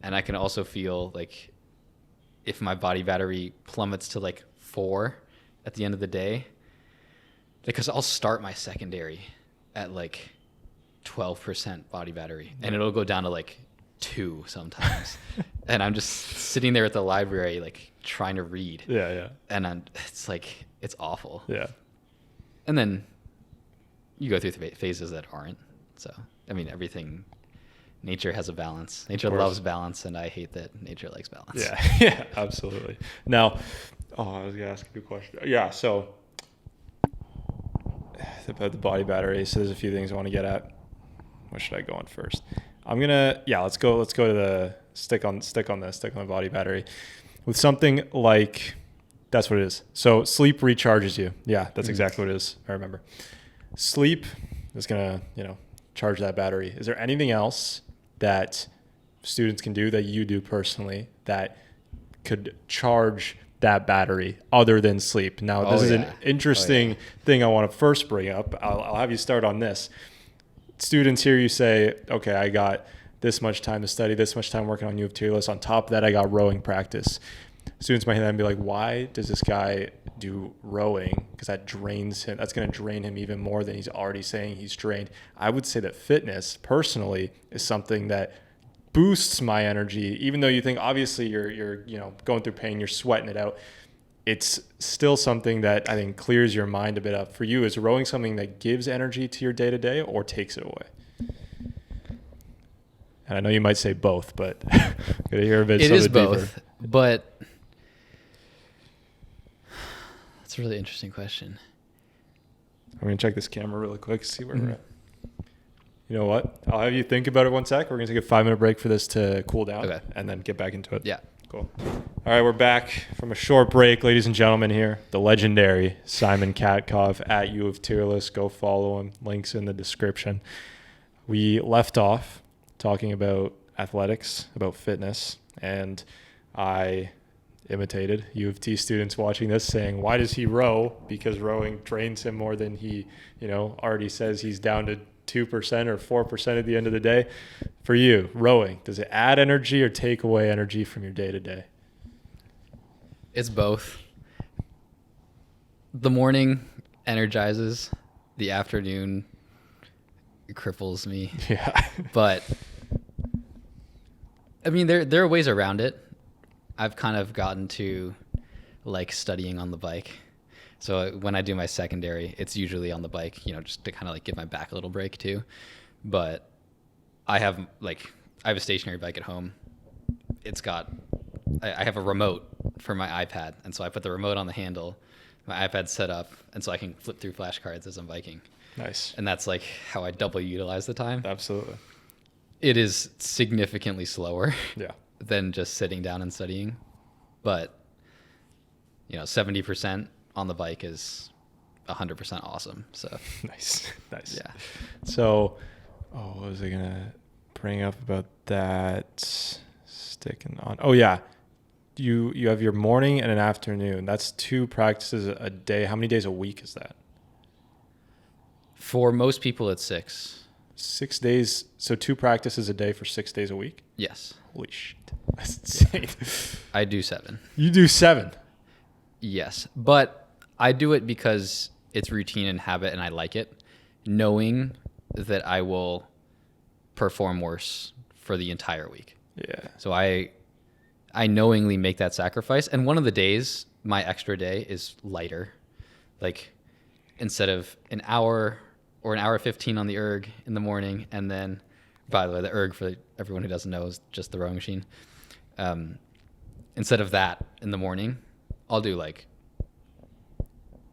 Speaker 2: and I can also feel like if my body battery plummets to like 4 at the end of the day, because I'll start my secondary at like 12% body battery, and it'll go down to like 2 sometimes. And I'm just sitting there at the library, like trying to read.
Speaker 1: Yeah.
Speaker 2: And it's like, it's awful.
Speaker 1: Yeah.
Speaker 2: And then you go through phases that aren't. So, I mean, nature has a balance. Nature loves balance, and I hate that nature likes balance.
Speaker 1: Yeah, absolutely. Now, I was going to ask you a question. Yeah, so about the body battery. So there's a few things I want to get at. What should I go on first? Let's go to the stick on the body battery with something like, that's what it is. So sleep recharges you. Yeah, that's exactly what it is. I remember. Sleep is going to, charge that battery. Is there anything else that students can do that you do personally that could charge that battery other than sleep? Now, this is an interesting thing I want to first bring up. I'll have you start on this. Students here, you say, okay, I got this much time to study, this much time working on U of T list. On top of that, I got rowing practice. Students might then be like, why does this guy do rowing? Because that drains him. That's going to drain him even more than he's already saying he's drained. I would say that fitness, personally, is something that boosts my energy. Even though you think, obviously, you're going through pain, you're sweating it out. it's still something that I think clears your mind a bit up. For you, is rowing something that gives energy to your day to day or takes it away? And I know you might say both, but I'm gonna hear a bit.
Speaker 2: It is
Speaker 1: deeper.
Speaker 2: both, but that's a really interesting question.
Speaker 1: I'm going to check this camera really quick, see where we're at. You know what? I'll have you think about it 1 sec. We're going to take a 5-minute break for this to cool down and then get back into it.
Speaker 2: Yeah.
Speaker 1: Cool. All right, we're back from a short break, ladies and gentlemen here. The legendary Simon Katkov at U of Tearless. Go follow him. Links in the description. We left off talking about athletics, about fitness, and I imitated U of T students watching this saying, why does he row? Because rowing trains him more than he, already says he's down to 2% or 4% at the end of the day. For you, rowing, does it add energy or take away energy from your day to day?
Speaker 2: It's both. The morning energizes, the afternoon cripples me.
Speaker 1: Yeah.
Speaker 2: But I mean, there are ways around it. I've kind of gotten to like studying on the bike. So when I do my secondary, it's usually on the bike, just to kind of like give my back a little break too. But I have a stationary bike at home. I have a remote for my iPad. And so I put the remote on the handle, my iPad's set up, and so I can flip through flashcards as I'm biking.
Speaker 1: Nice.
Speaker 2: And that's like how I double utilize the time.
Speaker 1: Absolutely.
Speaker 2: It is significantly slower.
Speaker 1: Yeah.
Speaker 2: Than just sitting down and studying. But 70% on the bike is 100% awesome. So
Speaker 1: nice.
Speaker 2: Yeah.
Speaker 1: So what was I gonna bring up about that? Sticking on. Oh yeah. You have your morning and an afternoon. That's 2 practices a day. How many days a week is that?
Speaker 2: For most people it's 6.
Speaker 1: 6 days. So 2 practices a day for 6 days a week?
Speaker 2: Yes.
Speaker 1: Holy shit. That's insane.
Speaker 2: I do 7.
Speaker 1: You do 7?
Speaker 2: Yes. But I do it because it's routine and habit and I like it, knowing that I will perform worse for the entire week.
Speaker 1: Yeah.
Speaker 2: So I knowingly make that sacrifice. And one of the days, my extra day is lighter. Like instead of an hour or an hour 15 on the erg in the morning, and then, by the way, the erg, for everyone who doesn't know, is just the rowing machine. Instead of that in the morning, I'll do like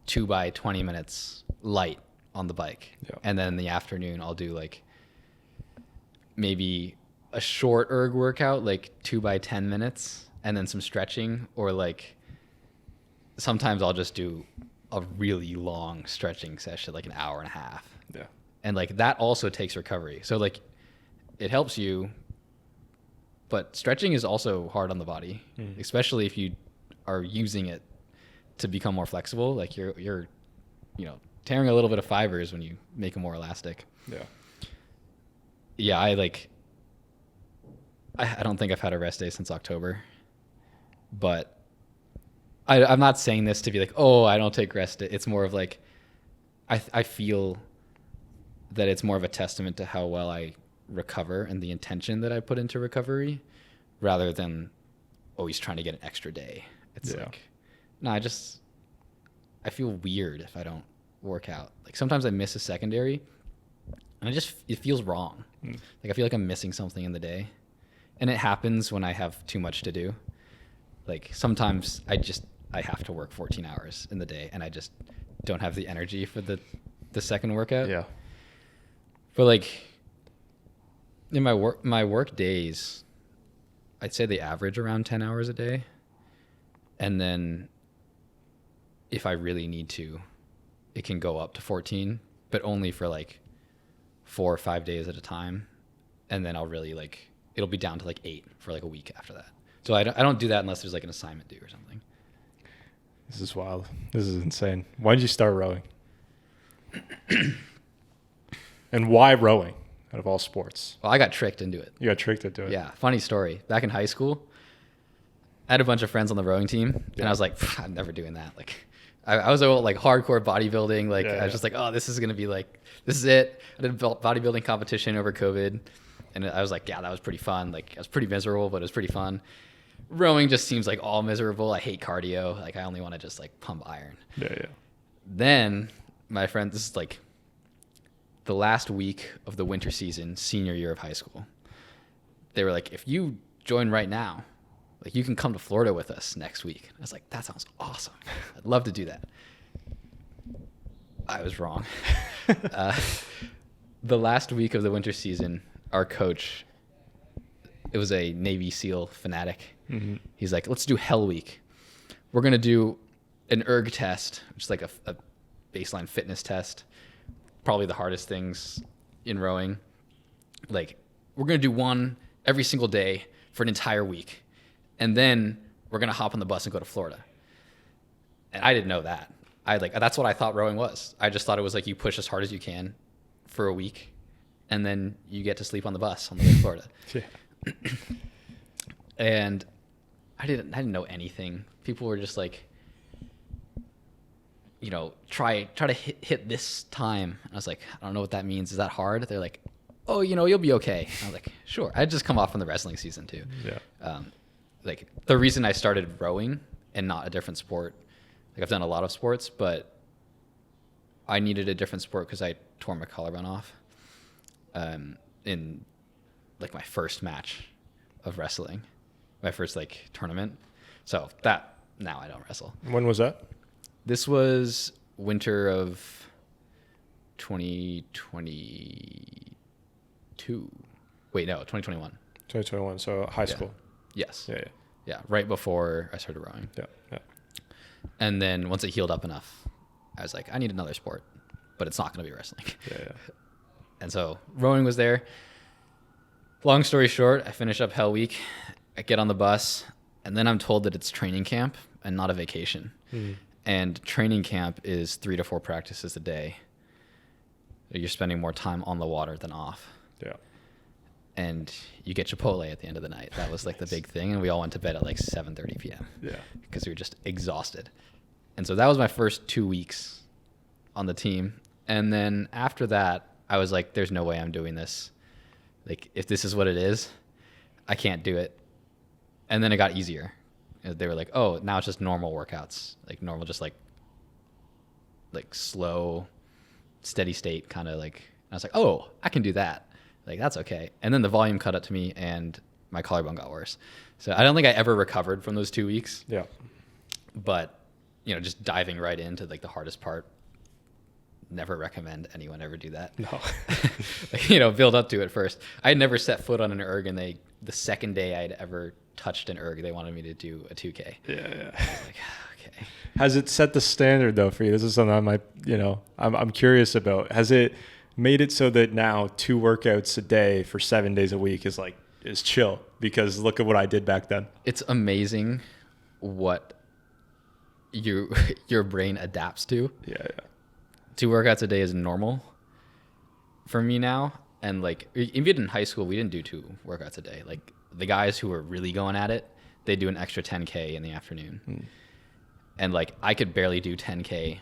Speaker 2: 2 by 20 minutes light on the bike.
Speaker 1: Yeah.
Speaker 2: And then in the afternoon, I'll do like maybe a short erg workout, like 2 by 10 minutes, and then some stretching, or like sometimes I'll just do a really long stretching session, like an hour and a half.
Speaker 1: Yeah.
Speaker 2: And like that also takes recovery. So like it helps you, but stretching is also hard on the body, especially if you are using it to become more flexible. Like you're tearing a little bit of fibers when you make them more elastic.
Speaker 1: Yeah.
Speaker 2: Yeah, I don't think I've had a rest day since October, but I'm not saying this to be like, oh, I don't take rest day. It's more of like, I feel that it's more of a testament to how well I recover and the intention that I put into recovery, rather than always trying to get an extra day. It's like, no, I feel weird if I don't work out. Like sometimes I miss a secondary and it feels wrong. Like I feel like I'm missing something in the day, and it happens when I have too much to do. Like sometimes I have to work 14 hours in the day and I just don't have the energy for the second workout.
Speaker 1: Yeah.
Speaker 2: But like in my work days, I'd say they average around 10 hours a day. And then if I really need to, it can go up to 14, but only for like 4 or 5 days at a time. And then I'll really it'll be down to like 8 for like a week after that. So I don't do that unless there's like an assignment due or something.
Speaker 1: This is wild. This is insane. Why did you start rowing? And why rowing out of all sports?
Speaker 2: Well, I got tricked into it.
Speaker 1: You got tricked into it.
Speaker 2: Yeah. Funny story. Back in high school, I had a bunch of friends on the rowing team, and I was like, I'm never doing that. Like, I was like hardcore bodybuilding. Like, I was just like, oh, this is gonna be like, this is it. I did a bodybuilding competition over COVID, and I was like, yeah, that was pretty fun. Like, I was pretty miserable, but it was pretty fun. rowing just seems like all miserable. I hate cardio. Like I only want to just like pump iron.
Speaker 1: Yeah.
Speaker 2: Then my friend, this is like the last week of the winter season, senior year of high school. They were like, if you join right now, like you can come to Florida with us next week. I was like, that sounds awesome. I'd love to do that. I was wrong. The last week of the winter season, our coach, it was a Navy SEAL fanatic. Mm-hmm. He's like, let's do Hell Week. We're going to do an erg test, which is like a baseline fitness test. Probably the hardest things in rowing. Like, we're going to do one every single day for an entire week. And then we're going to hop on the bus and go to Florida. And I didn't know that. That's what I thought rowing was. I just thought it was like you push as hard as you can for a week, and then you get to sleep on the bus on the way to Florida. Yeah. And I didn't know anything. People were just like, you know, try to hit this time. And I was like, I don't know what that means. Is that hard? They're like, oh, you know, you'll be okay. I was like, sure. I'd just come off from the wrestling season too. Yeah. Like the reason I started rowing and not a different sport, like I've done a lot of sports, but I needed a different sport because I tore my collarbone off in like my first match of wrestling, my first like tournament. So that now I don't wrestle.
Speaker 1: When was that?
Speaker 2: This was winter of 2022. Wait, no, 2021.
Speaker 1: 2021. So high school.
Speaker 2: Yes.
Speaker 1: Yeah.
Speaker 2: Yeah. Right before I started rowing.
Speaker 1: Yeah.
Speaker 2: And then once it healed up enough, I was like, I need another sport, but it's not going to be wrestling.
Speaker 1: Yeah.
Speaker 2: And so rowing was there. Long story short, I finish up Hell Week. I get on the bus, and then I'm told that it's training camp and not a vacation. And training camp is 3 to 4 practices a day. You're spending more time on the water than off.
Speaker 1: Yeah.
Speaker 2: And you get Chipotle at the end of the night. That was like the big thing. And we all went to bed at like 7:30 p.m.
Speaker 1: Yeah.
Speaker 2: Because we were just exhausted. And so that was my first 2 weeks on the team. And then after that, I was like, there's no way I'm doing this. Like, if this is what it is, I can't do it. And then it got easier. They were like, oh, now it's just normal workouts. Like normal, just like slow, steady state kind of like. I was like, oh, I can do that. Like, that's okay. And then the volume cut up to me and my collarbone got worse. So I don't think I ever recovered from those 2 weeks.
Speaker 1: Yeah.
Speaker 2: But, you know, just diving right into like the hardest part, never recommend anyone ever do that.
Speaker 1: No.
Speaker 2: You know, build up to it first. I had never set foot on an erg, and the second day I'd ever touched an erg, they wanted me to do a 2K.
Speaker 1: Yeah.
Speaker 2: I was like, okay.
Speaker 1: Has it set the standard though for you? This is something I might, I'm curious about. Has it made it so that now 2 workouts a day for 7 days a week is chill? Because look at what I did back then.
Speaker 2: It's amazing what your brain adapts to.
Speaker 1: Yeah.
Speaker 2: 2 workouts a day is normal for me now. And like, even in high school, we didn't do 2 workouts a day. Like the guys who were really going at it, they do an extra 10K in the afternoon. And like, I could barely do 10K,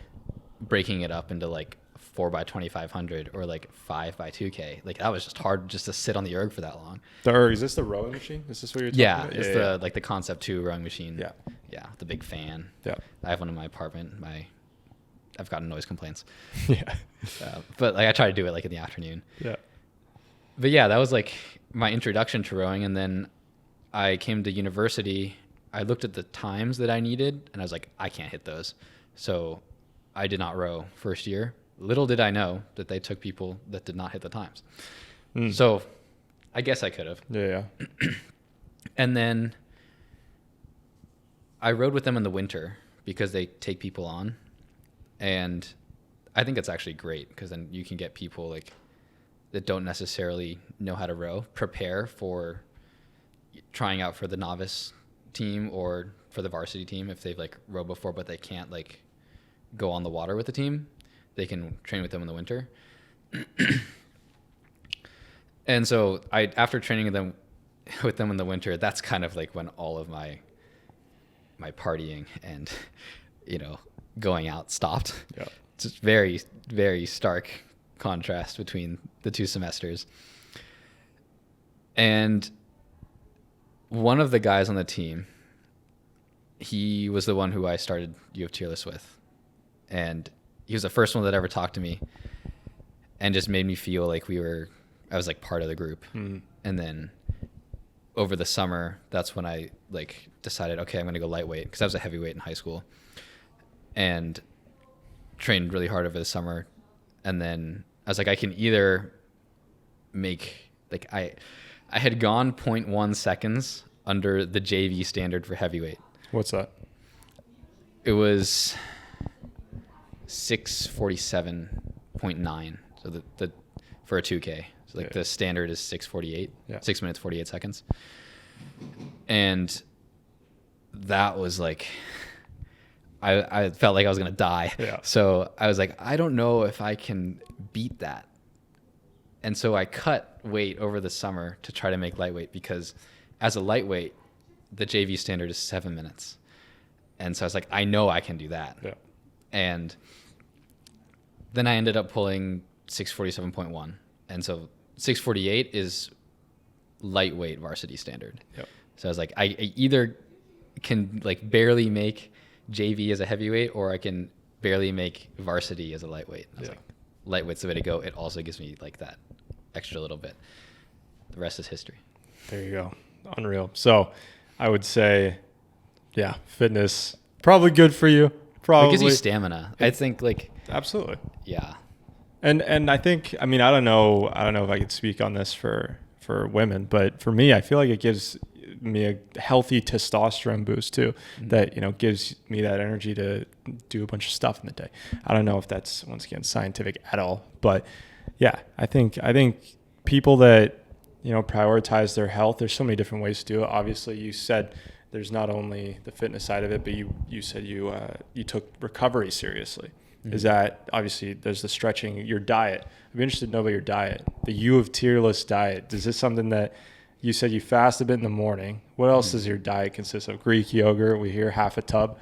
Speaker 2: breaking it up into like 4 by 2,500 or like 5 by 2K. Like that was just hard just to sit on the erg for that long.
Speaker 1: The erg, is this the rowing machine? Is this what you're talking about?
Speaker 2: It's like the Concept 2 rowing machine. Yeah. The big fan. Yeah. I have one in my apartment. I've gotten noise complaints.
Speaker 1: Yeah.
Speaker 2: But like I try to do it like in the afternoon.
Speaker 1: Yeah.
Speaker 2: But yeah, that was like my introduction to rowing. And then I came to university. I looked at the times that I needed and I was like, I can't hit those. So I did not row first year. Little did I know that they took people that did not hit the times. So I guess I could have.
Speaker 1: Yeah.
Speaker 2: And then I rowed with them in the winter because they take people on. And I think it's actually great because then you can get people like that don't necessarily know how to row, prepare for trying out for the novice team or for the varsity team. If they've like rowed before, but they can't like go on the water with the team, they can train with them in the winter. And so after training with them in the winter, that's kind of like when all of my partying and, going out stopped.
Speaker 1: Yeah.
Speaker 2: It's just very, very stark contrast between the 2 semesters. And one of the guys on the team, he was the one who I started U of Tearless with. And he was the first one that ever talked to me and just made me feel like I was like part of the group.
Speaker 1: Mm-hmm.
Speaker 2: And then over the summer, that's when I like decided, okay, I'm going to go lightweight, because I was a heavyweight in high school and trained really hard over the summer. And then I was like, I can either make, like, I had gone 0.1 seconds under the JV standard for heavyweight.
Speaker 1: What's that?
Speaker 2: It was 6:47.9. So the for a 2K. So like the standard is 6:48.
Speaker 1: Yeah.
Speaker 2: 6 minutes 48 seconds. And that was like, I felt like I was gonna die.
Speaker 1: Yeah.
Speaker 2: So I was like, I don't know if I can beat that. And so I cut weight over the summer to try to make lightweight, because as a lightweight, the JV standard is 7 minutes. And so I was like, I know I can do that.
Speaker 1: Yeah.
Speaker 2: And then I ended up pulling 6:47.1. And so 6:48 is lightweight varsity standard.
Speaker 1: Yep.
Speaker 2: So I was like, I either can like barely make JV as a heavyweight, or I can barely make varsity as a lightweight. And I was like, lightweight's the way to go. It also gives me like that extra little bit. The rest is history.
Speaker 1: There you go. Unreal. So I would say, yeah, fitness, probably good for you. Probably.
Speaker 2: It gives you stamina. I think like,
Speaker 1: absolutely.
Speaker 2: yeah.
Speaker 1: And I think, I mean, I don't know if I could speak on this for women, but for me, I feel like it gives me a healthy testosterone boost too, that, you know, gives me that energy to do a bunch of stuff in the day. I don't know if that's, once again, scientific at all, but yeah, I think people that, you know, prioritize their health, there's so many different ways to do it. Obviously, you said there's not only the fitness side of it, but you said you took recovery seriously. Mm-hmm. Is that, obviously there's the stretching, your diet. I'd be interested to know about your diet, the U of Tearless diet. Is this something that you said you fast a bit in the morning? What else does your diet consist of? Greek yogurt, we hear half a tub.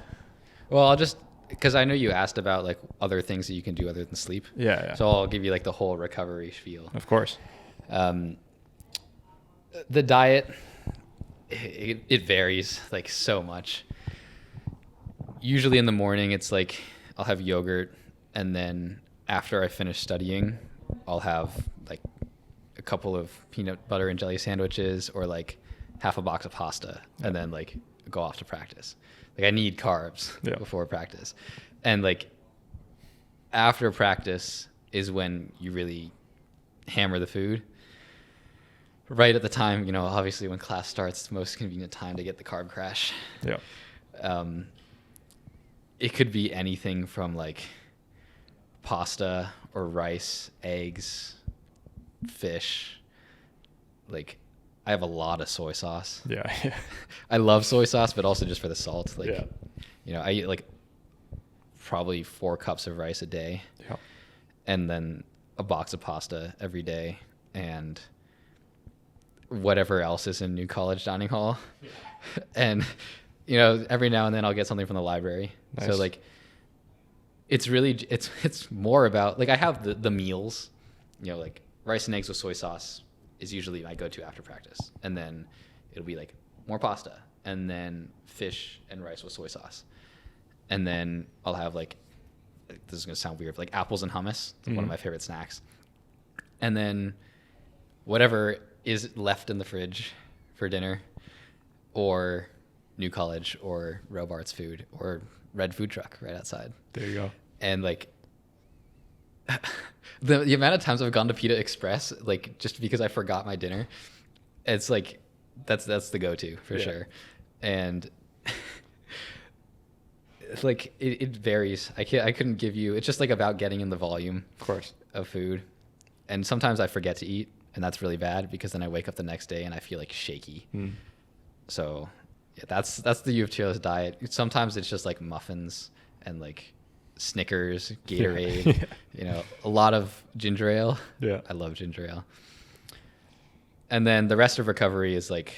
Speaker 2: Well, I'll just, because I know you asked about like other things that you can do other than sleep.
Speaker 1: Yeah.
Speaker 2: So I'll give you like the whole recovery spiel.
Speaker 1: Of course.
Speaker 2: The diet, it varies like so much. Usually in the morning, it's like I'll have yogurt, and then after I finish studying, I'll have like a couple of peanut butter and jelly sandwiches, or like half a box of pasta, and then like go off to practice. Like I need carbs before practice. And like after practice is when you really hammer the food. Right at the time, you know, obviously when class starts, it's the most convenient time to get the carb crash.
Speaker 1: Yeah.
Speaker 2: It could be anything from like pasta or rice, eggs, fish. Like I have a lot of soy sauce.
Speaker 1: Yeah.
Speaker 2: I love soy sauce, but also just for the salt. Like,
Speaker 1: yeah.
Speaker 2: You know, I eat like probably 4 cups of rice a day.
Speaker 1: Yeah.
Speaker 2: And then a box of pasta every day, and whatever else is in New College dining hall. Yeah. And, you know, every now and then I'll get something from the library. Nice. So like, it's really, it's more about like, I have the meals, you know, like rice and eggs with soy sauce is usually my go-to after practice. And then it'll be like more pasta, and then fish and rice with soy sauce. And then I'll have like, this is going to sound weird, like apples and hummus, one of my favorite snacks. And then whatever is left in the fridge for dinner, or New College, or Robart's food, or Red Food Truck right outside. There you go. And like the amount of times I've gone to Pita Express, like just because I forgot my dinner, it's like that's the go-to for sure. And like it varies. I couldn't give you. It's just like about getting in the volume, of course, of food. And sometimes I forget to eat, and that's really bad, because then I wake up the next day and I feel like shaky. So yeah, that's the U of Tearless diet. Sometimes it's just like muffins and like Snickers, Gatorade, you know, a lot of ginger ale. Yeah. I love ginger ale. And then the rest of recovery is like,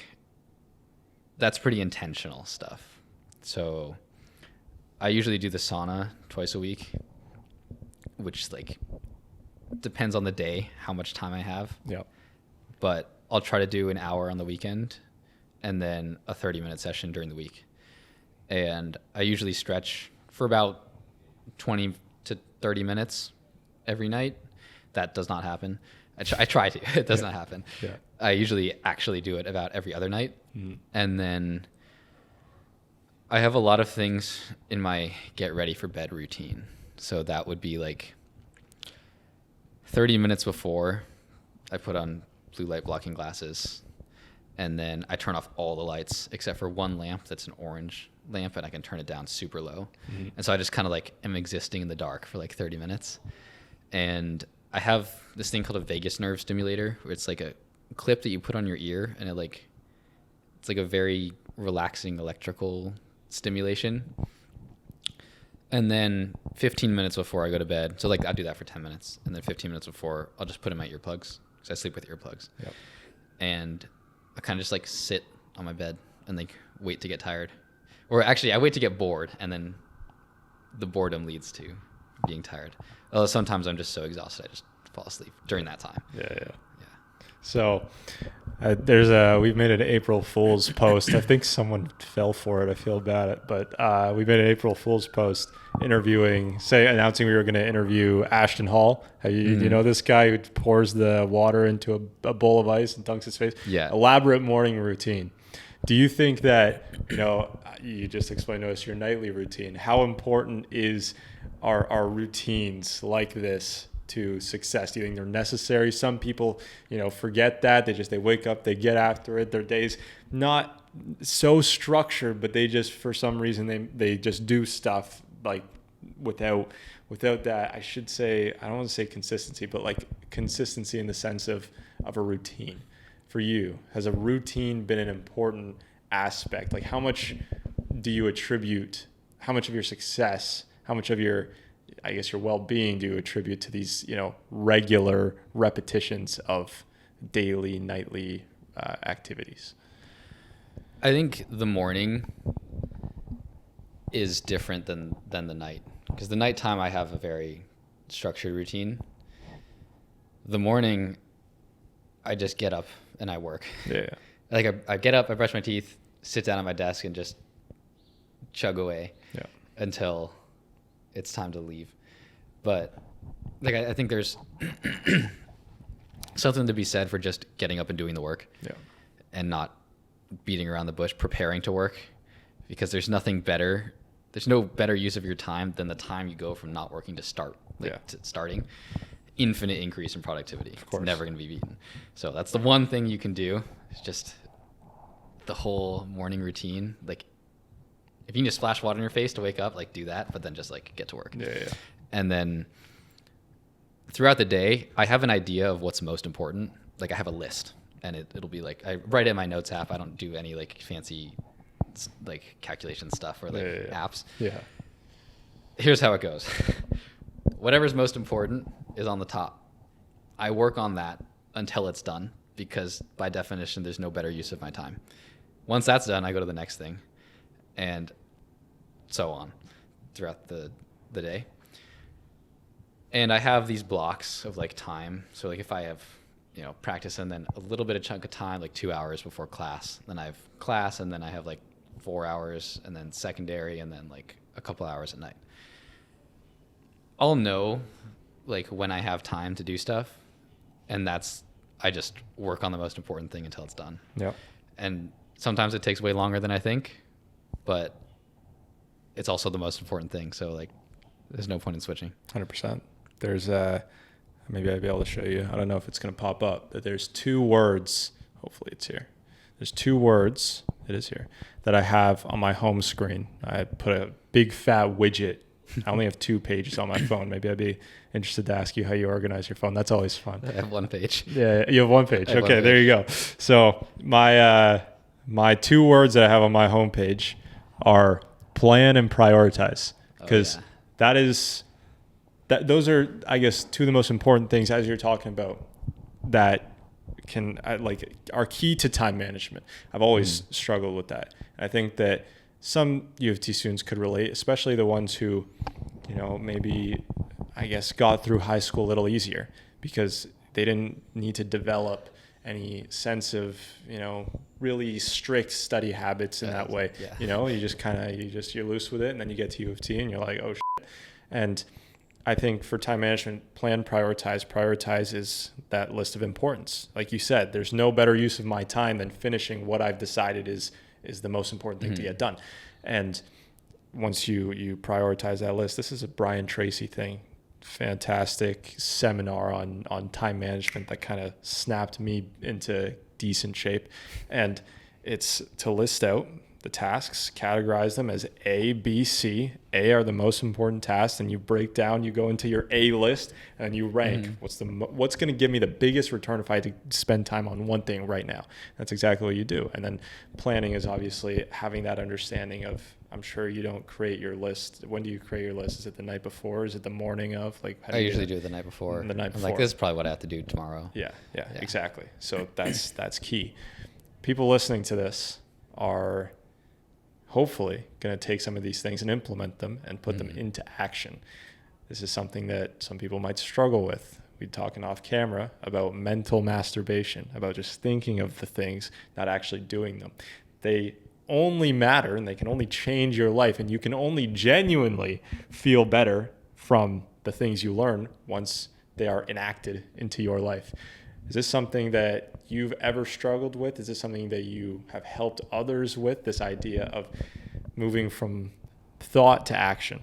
Speaker 2: that's pretty intentional stuff. So I usually do the sauna twice a week, which like depends on the day, how much time I have. Yeah. But I'll try to do an hour on the weekend, and then a 30-minute session during the week. And I usually stretch for about 20 to 30 minutes every night. That does not happen. I try to. It does not happen.
Speaker 1: Yeah.
Speaker 2: I usually actually do it about every other night. And then I have a lot of things in my get ready for bed routine. So that would be like 30 minutes before I put on blue light blocking glasses, and then I turn off all the lights except for one lamp that's an orange lamp, and I can turn it down super low. And so I just kind of like am existing in the dark for like 30 minutes. And I have this thing called a vagus nerve stimulator, where it's like a clip that you put on your ear, and it's like a very relaxing electrical stimulation. And then 15 minutes before I go to bed, so like I'll do that for 10 minutes, and then 15 minutes before, I'll just put in my earplugs, because I sleep with earplugs.
Speaker 1: Yep.
Speaker 2: And I kind of just like sit on my bed and like wait to get tired. Or actually, I wait to get bored, and then the boredom leads to being tired. Although sometimes I'm just so exhausted, I just fall asleep during that time.
Speaker 1: Yeah. So we've made an April Fool's post. I think someone fell for it. I feel bad, but we made an April Fool's post announcing we were going to interview Ashton Hall. Do you know this guy who pours the water into a bowl of ice and dunks his face?
Speaker 2: Yeah.
Speaker 1: Elaborate morning routine. Do you think that, you just explained to us your nightly routine, how important is our routines like this to success? Do you think they're necessary? Some people, forget that. They wake up, they get after it. Their day's not so structured, but they just, for some reason, they just do stuff like without that. I should say, I don't want to say consistency, but like consistency in the sense of a routine. For you, has a routine been an important aspect? Like, how much do you attribute, how much of your success, how much of your well-being do you attribute to these, regular repetitions of daily, nightly activities?
Speaker 2: I think the morning is different than the night, because the nighttime I have a very structured routine. The morning, I just get up and I work.
Speaker 1: Yeah.
Speaker 2: Like I get up, I brush my teeth, sit down at my desk, and just chug away until it's time to leave. But like I think there's something to be said for just getting up and doing the work, and not beating around the bush, preparing to work, because there's no better use of your time than the time you go from not working to starting. Infinite increase in productivity. Of course. It's never going to be beaten. So that's the one thing you can do. It's just the whole morning routine. Like, if you can just splash water in your face to wake up, like, do that, but then just like get to work.
Speaker 1: Yeah.
Speaker 2: And then throughout the day, I have an idea of what's most important. Like, I have a list, and it'll be like, I write it in my notes app. I don't do any like fancy like calculation stuff or like apps. Yeah. Here's how it goes. Whatever's most important is on the top. I work on that until it's done, because by definition, there's no better use of my time. Once that's done, I go to the next thing, and so on throughout the day. And I have these blocks of like time. So like if I have, practice and then a little bit of chunk of time, like 2 hours before class, then I have class, and then I have like 4 hours, and then secondary, and then like a couple hours at night. I'll know like when I have time to do stuff, and I just work on the most important thing until it's done. Yeah. And sometimes it takes way longer than I think, but it's also the most important thing. So like, there's no point in switching.
Speaker 1: 100%. There's maybe I'd be able to show you. I don't know if it's going to pop up, but there's 2 words. Hopefully it's here. There's 2 words. It is here that I have on my home screen. I put a big fat widget. I only have 2 pages on my phone. Maybe I'd be interested to ask you how you organize your phone. That's always fun.
Speaker 2: I have 1 page.
Speaker 1: Yeah, you have 1 page. Okay, there you go. So my 2 words that I have on my homepage are plan and prioritize, because those are, I guess, 2 of the most important things, as you're talking about, that are key to time management. I've always struggled with that. I think that some U of T students could relate, especially the ones who, maybe, I guess, got through high school a little easier because they didn't need to develop any sense of, really strict study habits in that way.
Speaker 2: Yeah.
Speaker 1: You just you're loose with it, and then you get to U of T and you're like, oh shit. And I think for time management, plan, prioritize is that list of importance. Like you said, there's no better use of my time than finishing what I've decided is the most important thing to get done. And once you prioritize that list, this is a Brian Tracy thing. Fantastic seminar on time management that kind of snapped me into decent shape. And it's to list out the tasks, categorize them as A, B, C. A are the most important tasks, and you break down, you go into your A list and you rank what's going to give me the biggest return if I had to spend time on one thing right now. That's exactly what you do. And then planning is obviously having that understanding of, I'm sure you don't create your list. When do you create your list? Is it the night before? Is it the morning of?
Speaker 2: I usually do it the night before.
Speaker 1: The night before.
Speaker 2: I'm like, this is probably what I have to do tomorrow.
Speaker 1: Yeah, exactly. So that's key. People listening to this are hopefully going to take some of these things and implement them and put them into action. This is something that some people might struggle with. We're talking off camera about mental masturbation, about just thinking of the things, not actually doing them. They only matter and they can only change your life, and you can only genuinely feel better from the things you learn once they are enacted into your life. Is this something that you've ever struggled with? Is this something that you have helped others with, this idea of moving from thought to action?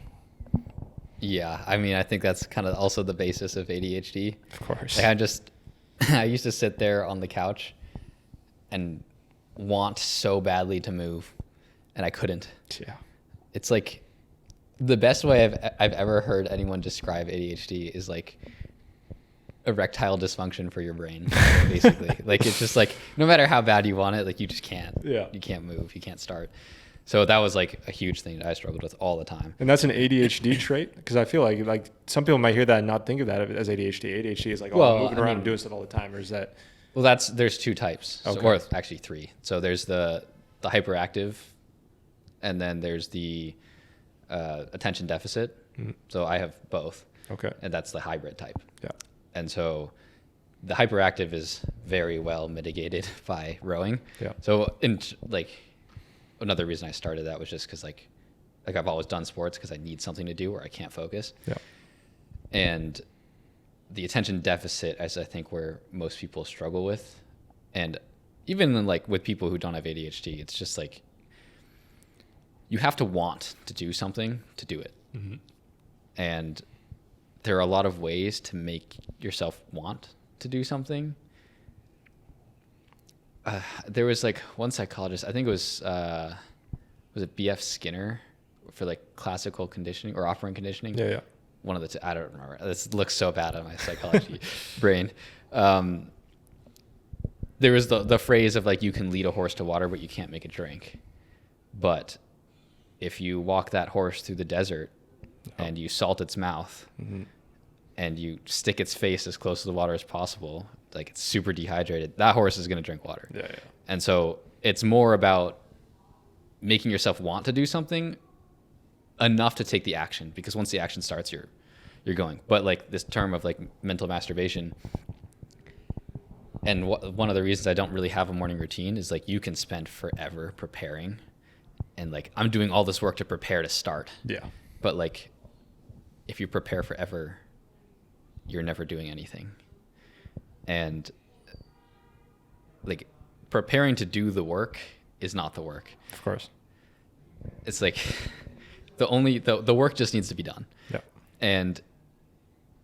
Speaker 2: Yeah, I mean, I think that's kind of also the basis of ADHD.
Speaker 1: Of course.
Speaker 2: I used to sit there on the couch and want so badly to move, and I couldn't.
Speaker 1: Yeah.
Speaker 2: It's like the best way I've ever heard anyone describe ADHD is like erectile dysfunction for your brain, basically. Like, it's just like, no matter how bad you want it, like, you just can't.
Speaker 1: Yeah.
Speaker 2: You can't move. You can't start. So that was like a huge thing that I struggled with all the time.
Speaker 1: And that's an ADHD trait? Because I feel like some people might hear that and not think of that as ADHD. ADHD is like, I'm moving around and doing stuff all the time. Or is that...
Speaker 2: Well, there's two types,
Speaker 1: okay.
Speaker 2: or actually three. So there's the hyperactive, and then there's the attention deficit. Mm-hmm. So I have both.
Speaker 1: Okay.
Speaker 2: And that's the hybrid type.
Speaker 1: Yeah.
Speaker 2: And so the hyperactive is very well mitigated by rowing.
Speaker 1: Yeah.
Speaker 2: So another reason I started that was just because like I've always done sports because I need something to do where I can't focus.
Speaker 1: Yeah.
Speaker 2: And the attention deficit is, I think, where most people struggle with. And even like with people who don't have ADHD, it's just like you have to want to do something to do it. Mm-hmm. And there are a lot of ways to make yourself want to do something. There was like one psychologist, I think it was it B.F. Skinner for like classical conditioning or operant conditioning?
Speaker 1: Yeah.
Speaker 2: One of the I don't remember. This looks so bad on my psychology brain. There was the phrase of like, you can lead a horse to water, but you can't make it drink. But if you walk that horse through the desert and you salt its mouth and you stick its face as close to the water as possible, like it's super dehydrated, that horse is going to drink water.
Speaker 1: Yeah.
Speaker 2: And so it's more about making yourself want to do something enough to take the action, because once the action starts, you're going. But like this term of like mental masturbation, and one of the reasons I don't really have a morning routine is like you can spend forever preparing, and like I'm doing all this work to prepare to start.
Speaker 1: Yeah.
Speaker 2: But like if you prepare forever, you're never doing anything. And like preparing to do the work is not the work.
Speaker 1: Of course.
Speaker 2: It's like the work just needs to be done.
Speaker 1: Yeah.
Speaker 2: And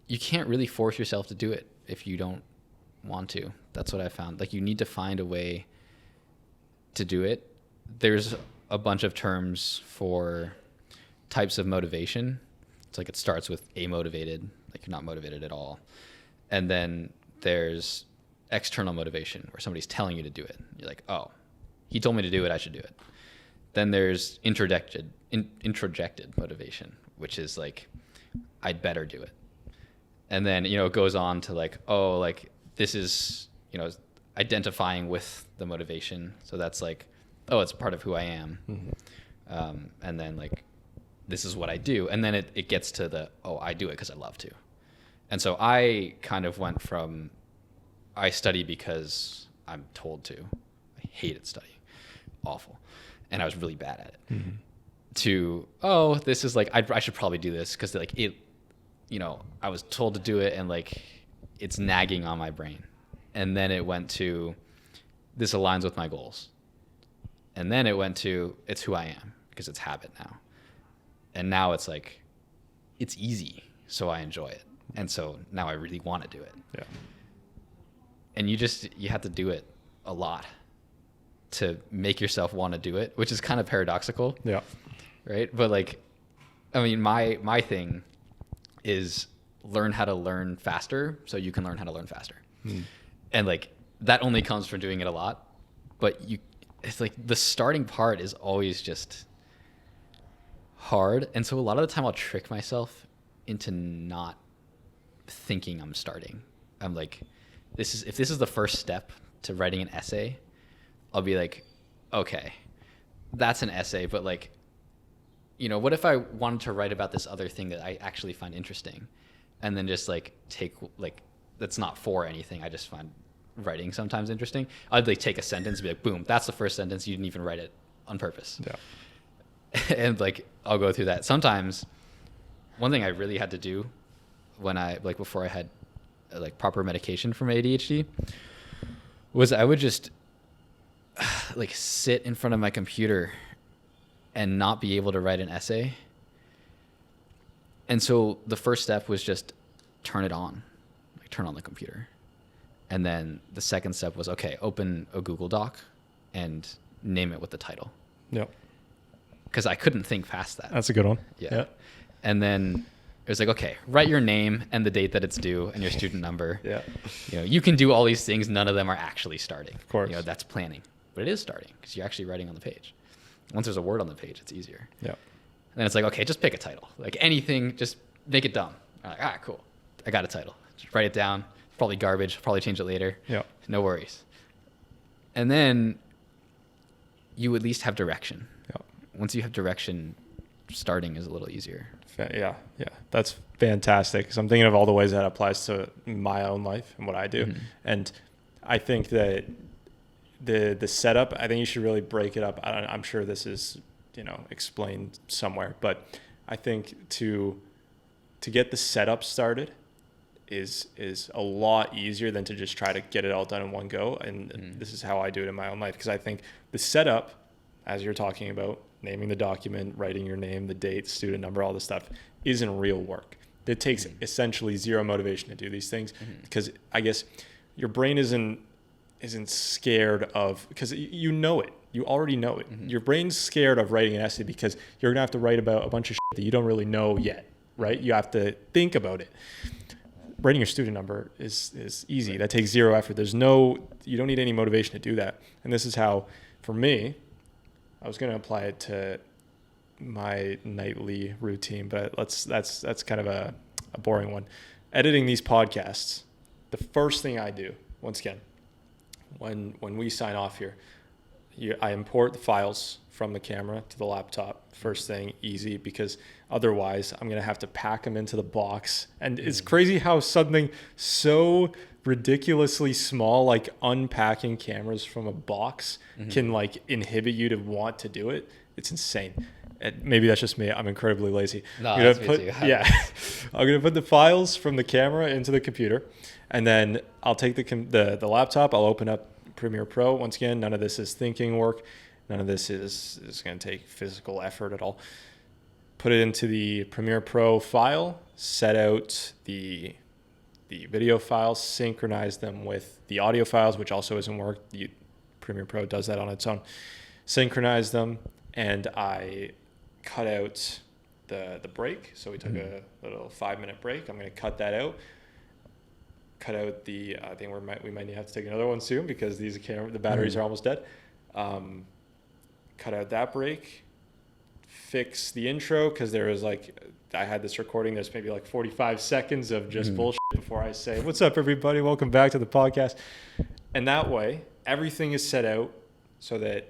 Speaker 2: you can't really force yourself to do it if you don't want to. That's what I found. Like you need to find a way to do it. There's a bunch of terms for types of motivation. It's like it starts with amotivated, like you're not motivated at all. And then there's external motivation, where somebody's telling you to do it. You're like, oh, he told me to do it, I should do it. Then there's introjected motivation, which is like, I'd better do it. And then, it goes on to like, oh, like this is, identifying with the motivation. So that's like, oh, it's part of who I am. Mm-hmm. And then like, this is what I do. And then it gets to the, oh, I do it because I love to. And so I kind of went from, I study because I'm told to. I hated studying. Awful. And I was really bad at it.
Speaker 1: Mm-hmm.
Speaker 2: To, oh, this is like, I should probably do this because like it, I was told to do it and like it's nagging on my brain. And then it went to, this aligns with my goals. And then it went to, it's who I am because it's habit now. And now it's like, it's easy, so I enjoy it. And so now I really want to do it.
Speaker 1: Yeah.
Speaker 2: And you have to do it a lot to make yourself want to do it, which is kind of paradoxical.
Speaker 1: Yeah.
Speaker 2: Right? But like, I mean, my thing is learn how to learn faster so you can learn how to learn faster. And like, that only comes from doing it a lot. But it's like the starting part is always just hard. And so a lot of the time I'll trick myself into not thinking I'm starting. I'm like, if this is the first step to writing an essay, I'll be like, okay, that's an essay, but like, what if I wanted to write about this other thing that I actually find interesting, and then just like that's not for anything. I just find writing sometimes interesting. I'd like take a sentence and be like, boom, that's the first sentence. You didn't even write it on purpose. Yeah. And like, I'll go through that. Sometimes one thing I really had to do before I had like proper medication for my ADHD was I would just like sit in front of my computer and not be able to write an essay. And so the first step was just turn it on, like turn on the computer. And then the second step was, okay, open a Google Doc and name it with the title.
Speaker 1: Yep.
Speaker 2: Because I couldn't think past that.
Speaker 1: That's a good one.
Speaker 2: Yeah. And then it was like, okay, write your name and the date that it's due and your student number.
Speaker 1: Yeah.
Speaker 2: You can do all these things. None of them are actually starting.
Speaker 1: Of course.
Speaker 2: That's planning. But it is starting because you're actually writing on the page. Once there's a word on the page, it's easier.
Speaker 1: Yeah.
Speaker 2: And then it's like, okay, just pick a title. Like anything, just make it dumb. I'm like, all right, cool. I got a title. Just write it down. Probably garbage. Probably change it later.
Speaker 1: Yeah.
Speaker 2: No worries. And then you at least have direction.
Speaker 1: Yeah.
Speaker 2: Once you have direction, starting is a little easier.
Speaker 1: Yeah. That's fantastic. So I'm thinking of all the ways that applies to my own life and what I do. Mm-hmm. And I think that the setup, I think you should really break it up. I'm sure this is, explained somewhere, but I think to get the setup started is a lot easier than to just try to get it all done in one go. And this is how I do it in my own life. Because I think the setup, as you're talking about, naming the document, writing your name, the date, student number, all this stuff, isn't real work. It takes essentially zero motivation to do these things because I guess your brain isn't scared of, because you know it. You already know it. Your brain's scared of writing an essay because you're going to have to write about a bunch of shit that you don't really know yet, right? You have to think about it. Writing your student number is easy. Right. That takes zero effort. You don't need any motivation to do that. And this is how, for me, I was going to apply it to my nightly routine, but that's kind of a boring one. Editing these podcasts, the first thing I do, once again, when we sign off here, I import the files from the camera to the laptop. First thing, easy, because otherwise I'm going to have to pack them into the box. And it's crazy how something so ridiculously small, like unpacking cameras from a box, can like inhibit you to want to do it. It's insane. And maybe that's just me. I'm incredibly lazy.
Speaker 2: No, that's me too.
Speaker 1: Yeah. I'm going to put the files from the camera into the computer, and then I'll take the laptop. I'll open up Premiere Pro. Once again, none of this is thinking work. None of this is going to take physical effort at all. Put it into the Premiere Pro file, set out the video files, synchronize them with the audio files, which also isn't work. Premiere Pro does that on its own. Synchronize them, and I cut out the break. So we took a little 5-minute break. I'm going to cut that out. Cut out I think we might have to take another one soon because the batteries are almost dead. Cut out that break. Fix the intro because there was I had this recording. There's maybe 45 seconds of just bullshit before I say, "What's up, everybody? Welcome back to the podcast." And that way, everything is set out so that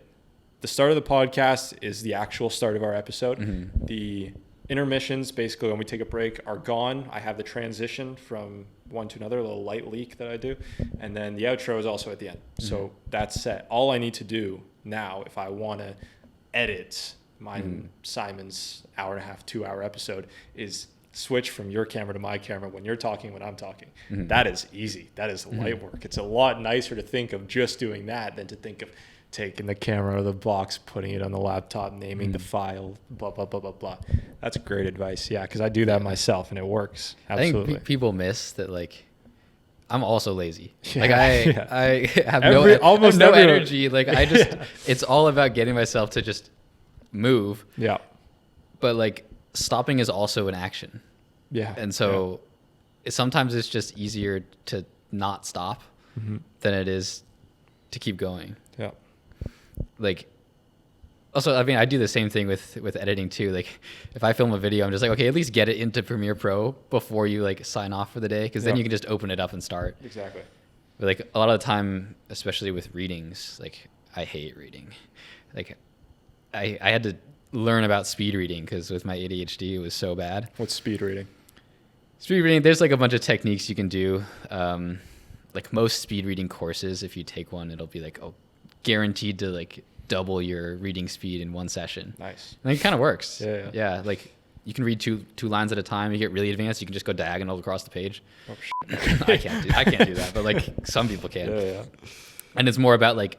Speaker 1: the start of the podcast is the actual start of our episode. The intermissions, basically when we take a break, are gone. I have the transition from one to another, a little light leak that I do. And then the outro is also at the end. Mm-hmm. So that's set. All I need to do now, if I want to edit Simon's hour and a half, 2 hour episode, is switch from your camera to my camera when you're talking, when I'm talking. Mm-hmm. That is easy. That is light work. It's a lot nicer to think of just doing that than to think of taking the camera out of the box, putting it on the laptop, naming the file, blah, blah, blah, blah, blah. That's great advice. Yeah, because I do that myself and it works. Absolutely.
Speaker 2: I think people miss that, like, I'm also lazy.
Speaker 1: Yeah,
Speaker 2: like I have no energy. Like I just, it's all about getting myself to just move.
Speaker 1: Yeah.
Speaker 2: But like stopping is also an action.
Speaker 1: Yeah.
Speaker 2: And so sometimes it's just easier to not stop than it is to keep going.
Speaker 1: Yeah.
Speaker 2: Like, also, I mean, I do the same thing with editing too. Like, if I film a video, I'm just like, okay, at least get it into Premiere Pro before you like sign off for the day, because then you can just open it up and start.
Speaker 1: Exactly.
Speaker 2: But like a lot of the time, especially with readings, like I hate reading. Like, I had to learn about speed reading because with my ADHD, it was so bad.
Speaker 1: What's speed reading?
Speaker 2: Speed reading, there's like a bunch of techniques you can do. Like most speed reading courses, if you take one, it'll be like, guaranteed to like double your reading speed in one session.
Speaker 1: Nice.
Speaker 2: And it kind of works.
Speaker 1: Yeah.
Speaker 2: Like you can read two lines at a time. You get really advanced, you can just go diagonal across the page.
Speaker 1: Oh,
Speaker 2: I can't do that, but like some people can.
Speaker 1: Yeah.
Speaker 2: And it's more about like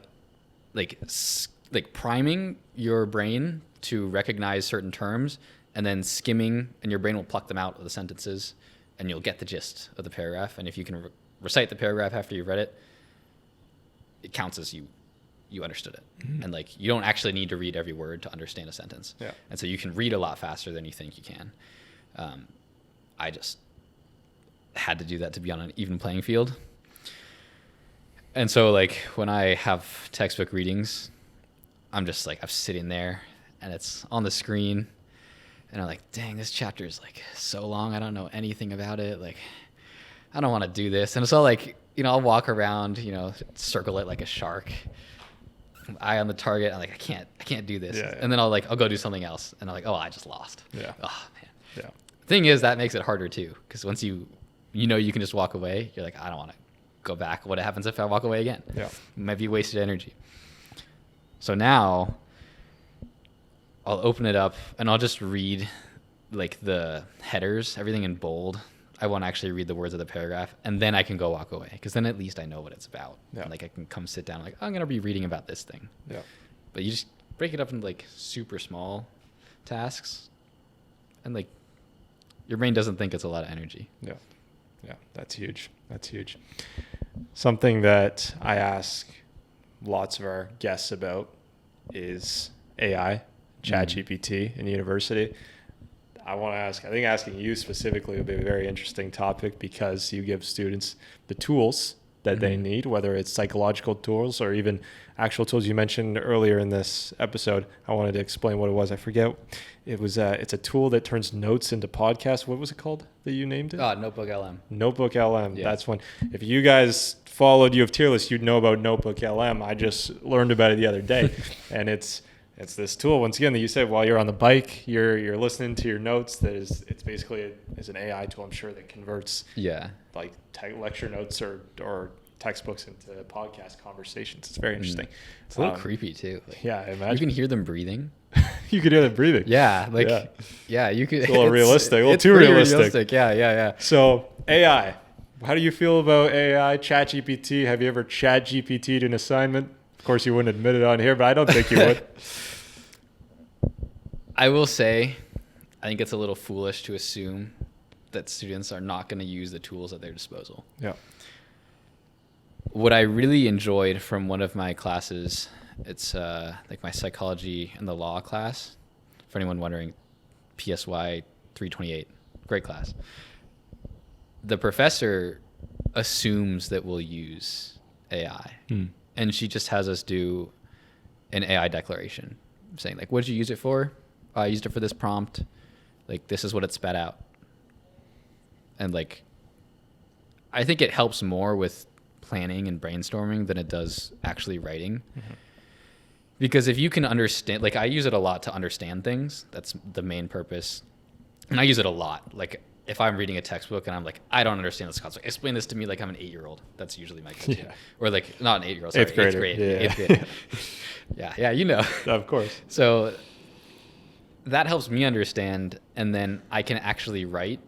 Speaker 2: priming your brain to recognize certain terms, and then skimming, and your brain will pluck them out of the sentences, and you'll get the gist of the paragraph. And if you can recite the paragraph after you've read it, it counts as you understood it. And like you don't actually need to read every word to understand a sentence.
Speaker 1: Yeah.
Speaker 2: And so you can read a lot faster than you think you can. I just had to do that to be on an even playing field. And so like when I have textbook readings, I'm just like, I'm sitting there and it's on the screen and I'm like, dang, this chapter is like so long. I don't know anything about it. Like, I don't want to do this. And so like, I'll walk around, circle it like a shark, eye on the target. I'm like, I can't do this.
Speaker 1: Yeah.
Speaker 2: And then I'll go do something else. And I'm like, oh, I just lost.
Speaker 1: Yeah.
Speaker 2: Oh man.
Speaker 1: Yeah.
Speaker 2: Thing is, that makes it harder too. Cause once you can just walk away, you're like, I don't want to go back. What happens if I walk away again?
Speaker 1: Yeah.
Speaker 2: It might be wasted energy. So now I'll open it up and I'll just read like the headers, everything in bold. I won't actually read the words of the paragraph, and then I can go walk away, because then at least I know what it's about.
Speaker 1: Yeah.
Speaker 2: And like I can come sit down, like, I'm going to be reading about this thing.
Speaker 1: Yeah.
Speaker 2: But you just break it up into like super small tasks, and like your brain doesn't think it's a lot of energy.
Speaker 1: Yeah. Yeah. That's huge. That's huge. Something that I ask lots of our guests about is AI, ChatGPT in university. I want to ask, I think asking you specifically would be a very interesting topic, because you give students the tools that they need, whether it's psychological tools or even actual tools. You mentioned earlier in this episode, I wanted to explain what it was. I forget. It was it's a tool that turns notes into podcasts. What was it called that you named it?
Speaker 2: Notebook LM.
Speaker 1: Notebook LM.
Speaker 2: Yeah.
Speaker 1: That's one. If you guys followed U of Tier List, you'd know about Notebook LM. I just learned about it the other day. And it's this tool, once again, that you said while you're on the bike, you're listening to your notes. It's basically it's an AI tool, I'm sure, that converts like lecture notes or textbooks into podcast conversations. It's very interesting.
Speaker 2: It's a little creepy too. Like,
Speaker 1: yeah, I imagine.
Speaker 2: You can hear them breathing.
Speaker 1: You could hear them breathing.
Speaker 2: Yeah, you could.
Speaker 1: It's a little realistic, a little too realistic.
Speaker 2: Yeah.
Speaker 1: So AI, how do you feel about AI, ChatGPT? Have you ever ChatGPT'd an assignment? Of course, you wouldn't admit it on here, but I don't think you would.
Speaker 2: I will say, I think it's a little foolish to assume that students are not going to use the tools at their disposal.
Speaker 1: Yeah.
Speaker 2: What I really enjoyed from one of my classes, it's like my psychology and the law class. For anyone wondering, PSY 328, great class. The professor assumes that we'll use AI. And she just has us do an AI declaration saying like, what did you use it for? I used it for this prompt. Like, this is what it spat out. And like, I think it helps more with planning and brainstorming than it does actually writing. Because if you can understand, like I use it a lot to understand things. That's the main purpose. And I use it a lot. Like if I'm reading a textbook and I'm like, I don't understand this concept, explain this to me like I'm an 8-year-old. That's usually my go-to.
Speaker 1: Yeah.
Speaker 2: Or like not an 8-year-old, sorry,
Speaker 1: Eighth grader.
Speaker 2: eighth grade.
Speaker 1: Yeah.
Speaker 2: Eighth grade. Yeah, you know.
Speaker 1: Of course.
Speaker 2: So that helps me understand, and then I can actually write.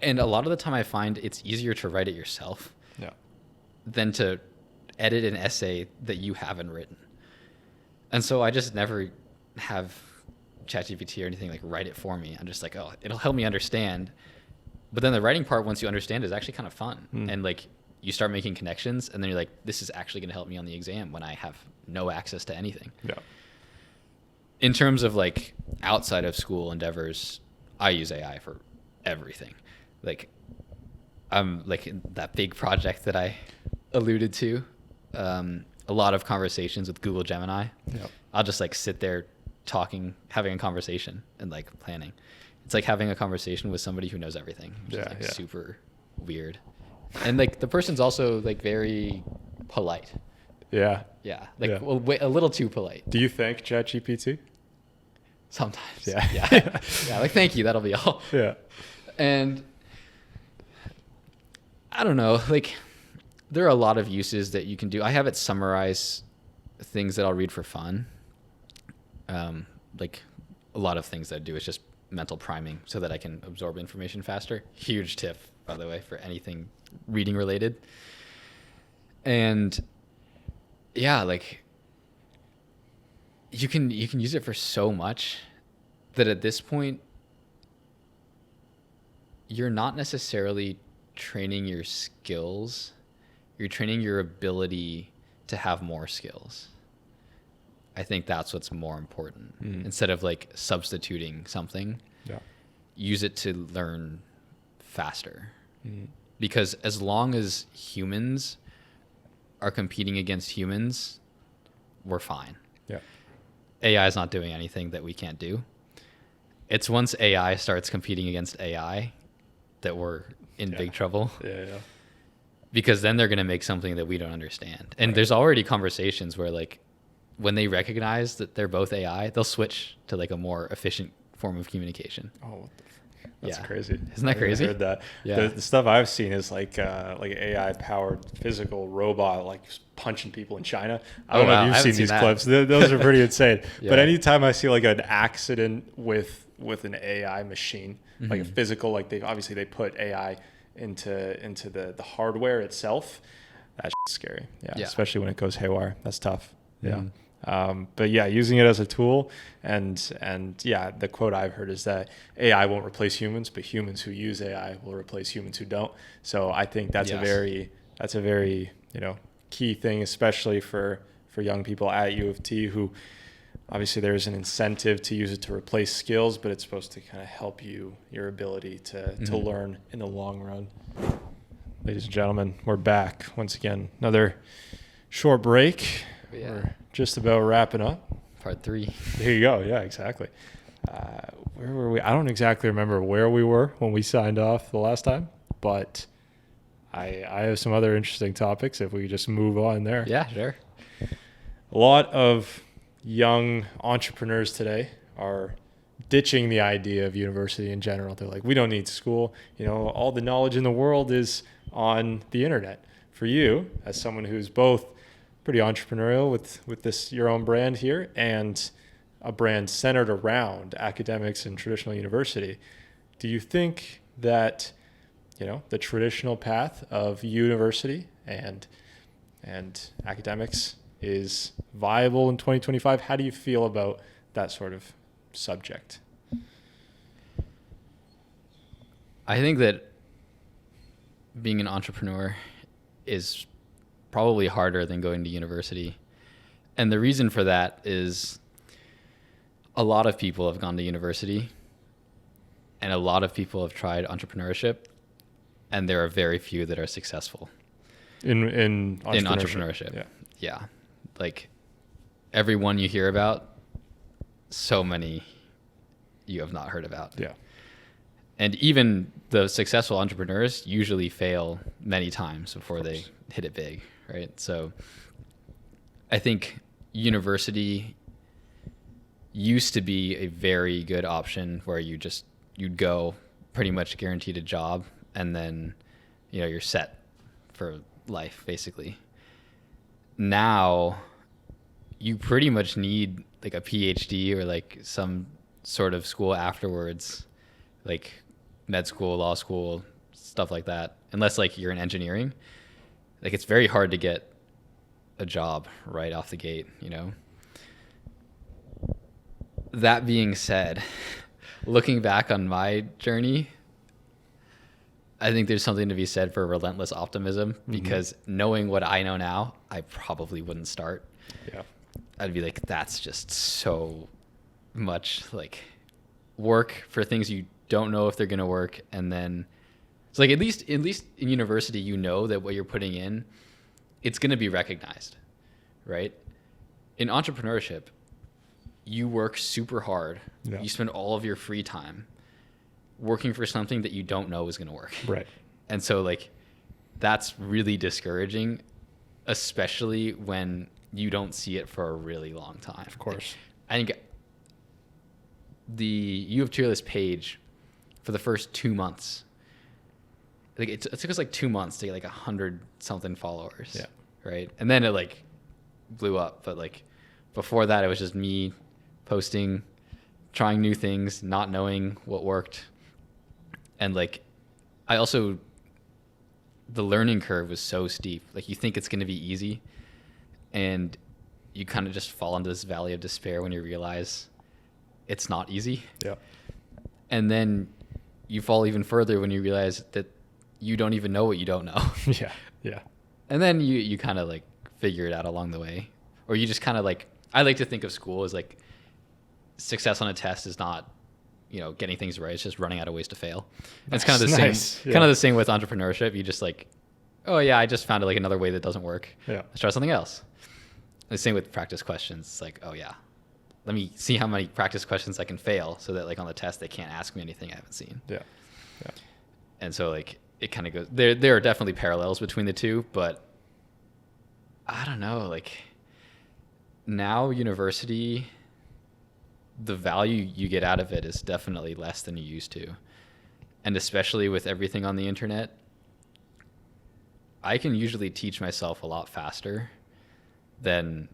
Speaker 2: And a lot of the time I find it's easier to write it yourself than to edit an essay that you haven't written. And so I just never have ChatGPT or anything like write it for me. I'm just like, oh, it'll help me understand. But then the writing part, once you understand, is actually kind of fun. And like you start making connections, and then you're like, this is actually going to help me on the exam when I have no access to anything.
Speaker 1: Yeah.
Speaker 2: In terms of like outside of school endeavors, I use AI for everything. Like I'm like that big project that I alluded to, a lot of conversations with Google Gemini. I'll just like sit there talking, having a conversation and like planning. It's like having a conversation with somebody who knows everything, which is like super weird. And like the person's also like very polite.
Speaker 1: Yeah.
Speaker 2: Well, a little too polite.
Speaker 1: Do you thank ChatGPT?
Speaker 2: Sometimes.
Speaker 1: Yeah.
Speaker 2: Yeah. Like, thank you. That'll be all.
Speaker 1: Yeah.
Speaker 2: And I don't know, like there are a lot of uses that you can do. I have it summarize things that I'll read for fun. Like a lot of things that I do is just mental priming so that I can absorb information faster. Huge tip, by the way, for anything reading related. And yeah, like you can use it for so much that at this point you're not necessarily training your skills, you're training your ability to have more skills. I think that's what's more important. Instead of like substituting something, use it to learn faster. Because as long as humans are competing against humans, we're fine. AI is not doing anything that we can't do. It's once AI starts competing against AI that we're in big trouble. Because then they're going to make something that we don't understand. And there's already conversations where like when they recognize that they're both AI, they'll switch to like a more efficient form of communication.
Speaker 1: Oh, what the That's crazy.
Speaker 2: Isn't that crazy?
Speaker 1: I heard that.
Speaker 2: Yeah.
Speaker 1: The stuff I've seen is like AI powered physical robot like punching people in China. I don't know if you've seen these clips. Those are pretty insane. But anytime I see like an accident with an AI machine, like a physical, like they put AI into the hardware itself, that's scary. Yeah. Especially when it goes haywire. That's tough. Yeah. But yeah, using it as a tool and yeah, the quote I've heard is that AI won't replace humans, but humans who use AI will replace humans who don't. So I think that's a very, key thing, especially for young people at U of T who obviously there's an incentive to use it to replace skills, but it's supposed to kind of help your ability to learn in the long run. Ladies and gentlemen, we're back once again. Another short break. We're just about wrapping up.
Speaker 2: Part 3.
Speaker 1: There you go. Yeah, exactly. Where were we? I don't exactly remember where we were when we signed off the last time, but I have some other interesting topics if we just move on there.
Speaker 2: Yeah, sure.
Speaker 1: A lot of young entrepreneurs today are ditching the idea of university in general. They're like, we don't need school. All the knowledge in the world is on the internet. For you, as someone who's both pretty entrepreneurial with this your own brand here and a brand centered around academics and traditional university, do you think that the traditional path of university and academics is viable in 2025? How do you feel about that sort of subject?
Speaker 2: I think that being an entrepreneur is probably harder than going to university. And the reason for that is a lot of people have gone to university and a lot of people have tried entrepreneurship, and there are very few that are successful
Speaker 1: in
Speaker 2: entrepreneurship. Yeah. Like everyone you hear about, so many you have not heard about.
Speaker 1: Yeah.
Speaker 2: And even the successful entrepreneurs usually fail many times before they hit it big, right? So I think university used to be a very good option where you just you'd go, pretty much guaranteed a job, and then, you're set for life, basically. Now, you pretty much need like a PhD or like some sort of school afterwards, like med school, law school, stuff like that. Unless like you're in engineering, like it's very hard to get a job right off the gate, That being said, looking back on my journey, I think there's something to be said for relentless optimism, because knowing what I know now, I probably wouldn't start.
Speaker 1: Yeah.
Speaker 2: I'd be like, that's just so much like work for things you don't know if they're going to work. And then it's like, at least in university, that what you're putting in, it's going to be recognized, right? In entrepreneurship, you work super hard. Yeah. You spend all of your free time working for something that you don't know is going to work.
Speaker 1: Right.
Speaker 2: And so like, that's really discouraging, especially when you don't see it for a really long time.
Speaker 1: Of course.
Speaker 2: I think the U of Tearless page for the first 2 months, like it took us like 2 months to get like 100 something followers.
Speaker 1: Yeah.
Speaker 2: Right. And then it like blew up. But like before that, it was just me posting, trying new things, not knowing what worked. And like, the learning curve was so steep. Like you think it's going to be easy, and you kind of just fall into this valley of despair when you realize it's not easy.
Speaker 1: Yeah.
Speaker 2: And then you fall even further when you realize that you don't even know what you don't know.
Speaker 1: Yeah. Yeah.
Speaker 2: And then you kind of like figure it out along the way. Or you just kind of like, I like to think of school as like success on a test is not, getting things right. It's just running out of ways to fail. And it's kind of the same, kind of the same with entrepreneurship. You just like, oh yeah, I just found like another way that doesn't work.
Speaker 1: Yeah.
Speaker 2: Let's try something else. The same with practice questions. It's like, oh yeah, let me see how many practice questions I can fail so that like on the test, they can't ask me anything I haven't seen.
Speaker 1: Yeah. Yeah.
Speaker 2: And so like, it kind of goes, there are definitely parallels between the two, but I don't know, like now university, the value you get out of it is definitely less than you used to. And especially with everything on the internet, I can usually teach myself a lot faster than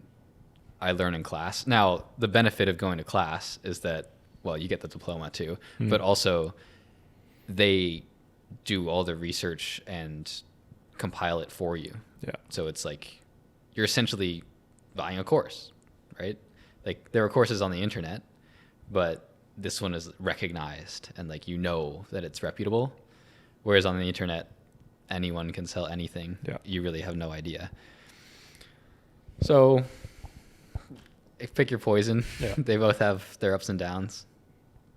Speaker 2: I learn in class. Now, the benefit of going to class is that, well, you get the diploma too, but also they do all the research and compile it for you.
Speaker 1: Yeah.
Speaker 2: So it's like you're essentially buying a course, right? Like there are courses on the internet, but this one is recognized and like that it's reputable. Whereas on the internet, anyone can sell anything.
Speaker 1: Yeah.
Speaker 2: You really have no idea. So pick your poison. Yeah. They both have their ups and downs,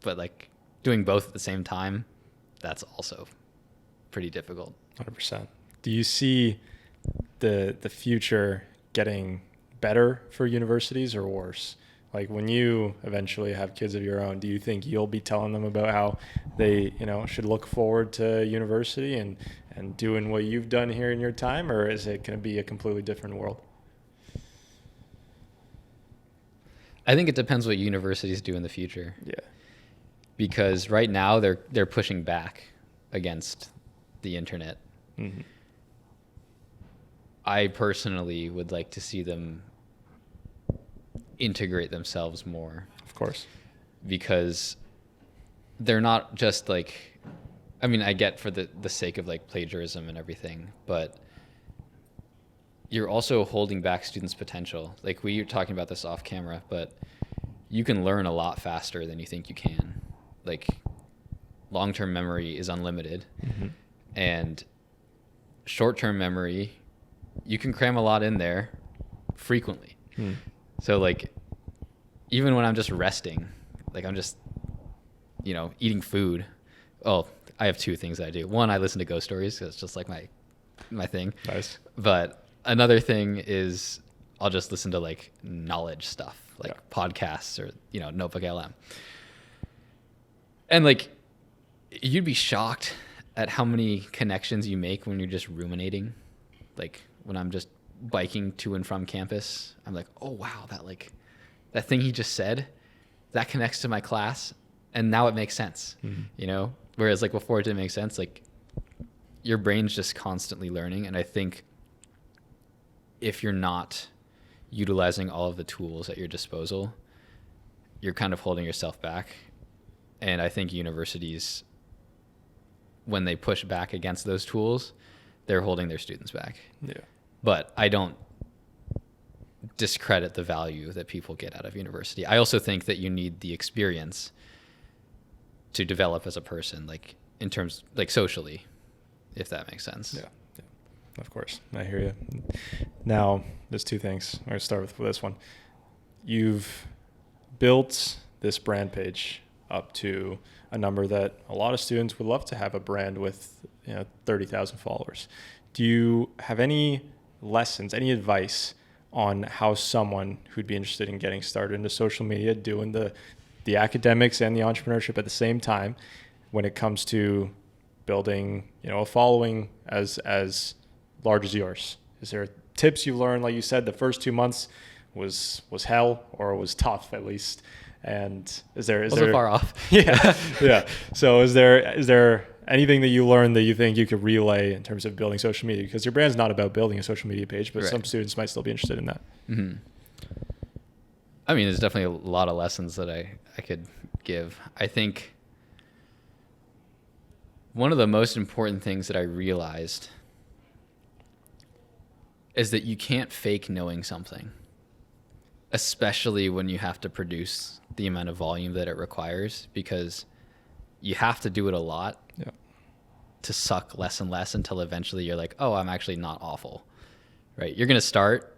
Speaker 2: but like doing both at the same time, that's also pretty difficult.
Speaker 1: 100%. Do you see the future getting better for universities or worse? Like when you eventually have kids of your own, do you think you'll be telling them about how they, should look forward to university and doing what you've done here in your time, or is it going to be a completely different world?
Speaker 2: I think it depends what universities do in the future.
Speaker 1: Yeah.
Speaker 2: Because right now they're pushing back against the internet. Mm-hmm. I personally would like to see them integrate themselves more.
Speaker 1: Of course.
Speaker 2: Because they're not just like, I mean, I get for the sake of like plagiarism and everything, but you're also holding back students' potential. Like we were talking about this off camera, but you can learn a lot faster than you think you can. Like long-term memory is unlimited, and short-term memory, you can cram a lot in there frequently. So like, even when I'm just resting, like I'm just, eating food. Oh, I have two things I do. One, I listen to ghost stories. 'Cause it's just like my thing.
Speaker 1: Nice.
Speaker 2: But another thing is I'll just listen to like knowledge stuff, like podcasts or, Notebook LM. And like, you'd be shocked at how many connections you make when you're just ruminating. Like when I'm just biking to and from campus, I'm like, oh wow, that thing he just said, that connects to my class. and now it makes sense, you know? Whereas like before it didn't make sense, like your brain's just constantly learning. And I think if you're not utilizing all of the tools at your disposal, you're kind of holding yourself back. And I think universities, when they push back against those tools, they're holding their students back.
Speaker 1: Yeah.
Speaker 2: But I don't discredit the value that people get out of university. I also think that you need the experience to develop as a person, like in terms, like socially, if that makes sense.
Speaker 1: Yeah. Of course. I hear you. Now, there's two things. I'm going to start with this one. You've built this brand page up to a number that a lot of students would love to have a brand with, 30,000 followers. Do you have any lessons, any advice on how someone who'd be interested in getting started into social media, doing the academics and the entrepreneurship at the same time, when it comes to building, a following as large as yours? Is there tips you learned? Like you said, the first 2 months was hell, or was tough at least. And is there
Speaker 2: far off?
Speaker 1: yeah. So is there anything that you learned that you think you could relay in terms of building social media? Because your brand's not about building a social media page, but some students might still be interested in that.
Speaker 2: Mm-hmm. I mean, there's definitely a lot of lessons that I could give. I think one of the most important things that I realized is that you can't fake knowing something, especially when you have to produce the amount of volume that it requires, because you have to do it a lot to suck less and less until eventually you're like, oh, I'm actually not awful, right? You're going to start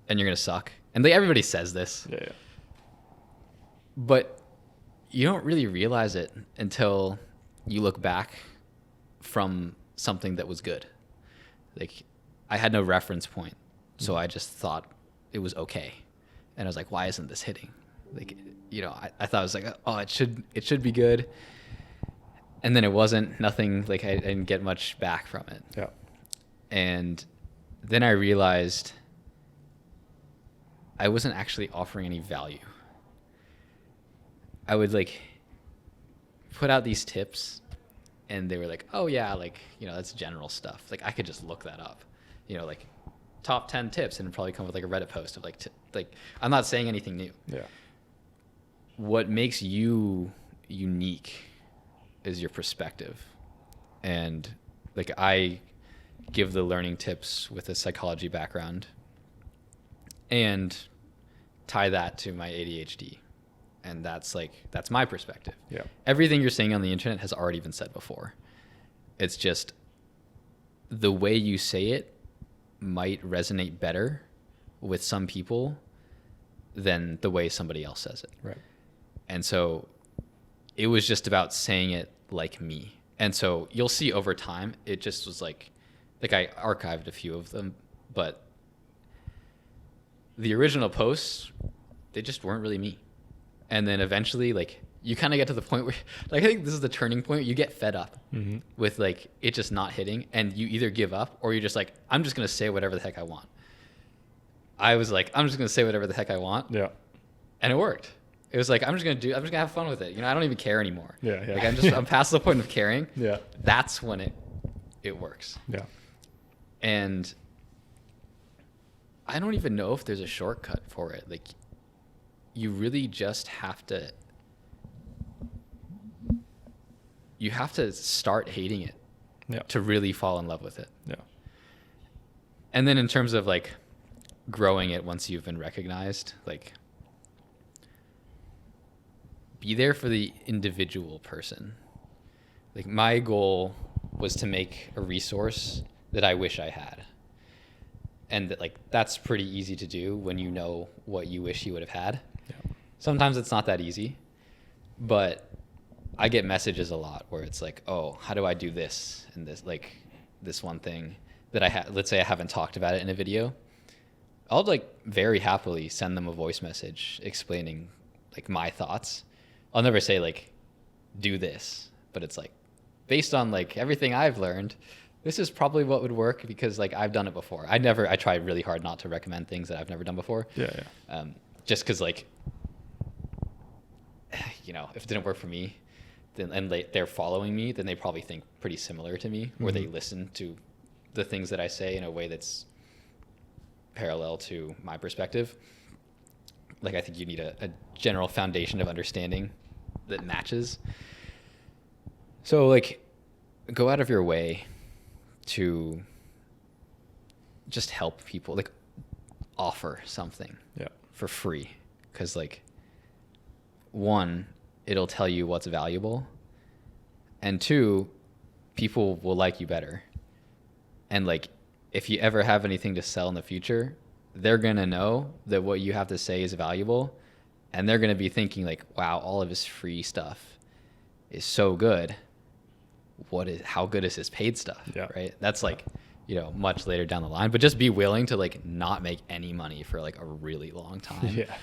Speaker 2: and you're going to suck. And everybody says this.
Speaker 1: Yeah.
Speaker 2: But you don't really realize it until you look back from something that was good. Like, I had no reference point, so I just thought it was okay. And I was like, why isn't this hitting? Like, I thought it was like, oh, it should be good. And then it wasn't. Nothing, like I didn't get much back from it.
Speaker 1: Yeah.
Speaker 2: And then I realized I wasn't actually offering any value. I would put out these tips, and they were like, oh yeah, that's general stuff. Like, I could just look that up, top 10 tips, and it'd probably come with a Reddit post of I'm not saying anything new.
Speaker 1: Yeah.
Speaker 2: What makes you unique is your perspective. And I give the learning tips with a psychology background and tie that to my ADHD. And that's my perspective.
Speaker 1: Yeah.
Speaker 2: Everything you're saying on the internet has already been said before. It's just the way you say it might resonate better with some people than the way somebody else says it.
Speaker 1: Right.
Speaker 2: And so it was just about saying it like me. And so you'll see over time, it just was like I archived a few of them, but the original posts, they just weren't really me. And then eventually, you kind of get to the point where, I think this is the turning point. You get fed up with it just not hitting, and you either give up or you're just like, I'm just going to say whatever the heck I want. I was like, I'm just going to say whatever the heck I want.
Speaker 1: Yeah.
Speaker 2: And it worked. It was like, I'm just going to have fun with it. I don't even care anymore.
Speaker 1: Yeah.
Speaker 2: I'm past the point of caring.
Speaker 1: Yeah.
Speaker 2: That's when it works.
Speaker 1: Yeah.
Speaker 2: And I don't even know if there's a shortcut for it. You really just have to, start hating it to really fall in love with it.
Speaker 1: Yeah.
Speaker 2: And then in terms of growing it once you've been recognized, be there for the individual person. My goal was to make a resource that I wish I had. And that's pretty easy to do when you know what you wish you would have had. Yeah. Sometimes it's not that easy, but I get messages a lot where it's oh, how do I do this and this, this one thing that let's say I haven't talked about it in a video. I'll very happily send them a voice message explaining my thoughts. I'll never say do this, but it's based on everything I've learned, this is probably what would work because I've done it before. I try really hard not to recommend things that I've never done before.
Speaker 1: Yeah.
Speaker 2: Just because if it didn't work for me, then they're following me, then they probably think pretty similar to me, or they listen to the things that I say in a way that's parallel to my perspective. Like, I think you need a general foundation of understanding that matches. So, like, go out of your way to just help people, like, offer something for free. Because, like, one, it'll tell you what's valuable. And two, people will like you better. And, like, if you ever have anything to sell in the future, they're going to know that what you have to say is valuable. And they're going to be thinking, like, wow, all of his free stuff is so good. How good is his paid stuff? Yeah. Right? That's like, much later down the line. But just be willing to, like, not make any money for, like, a really long time. Yeah.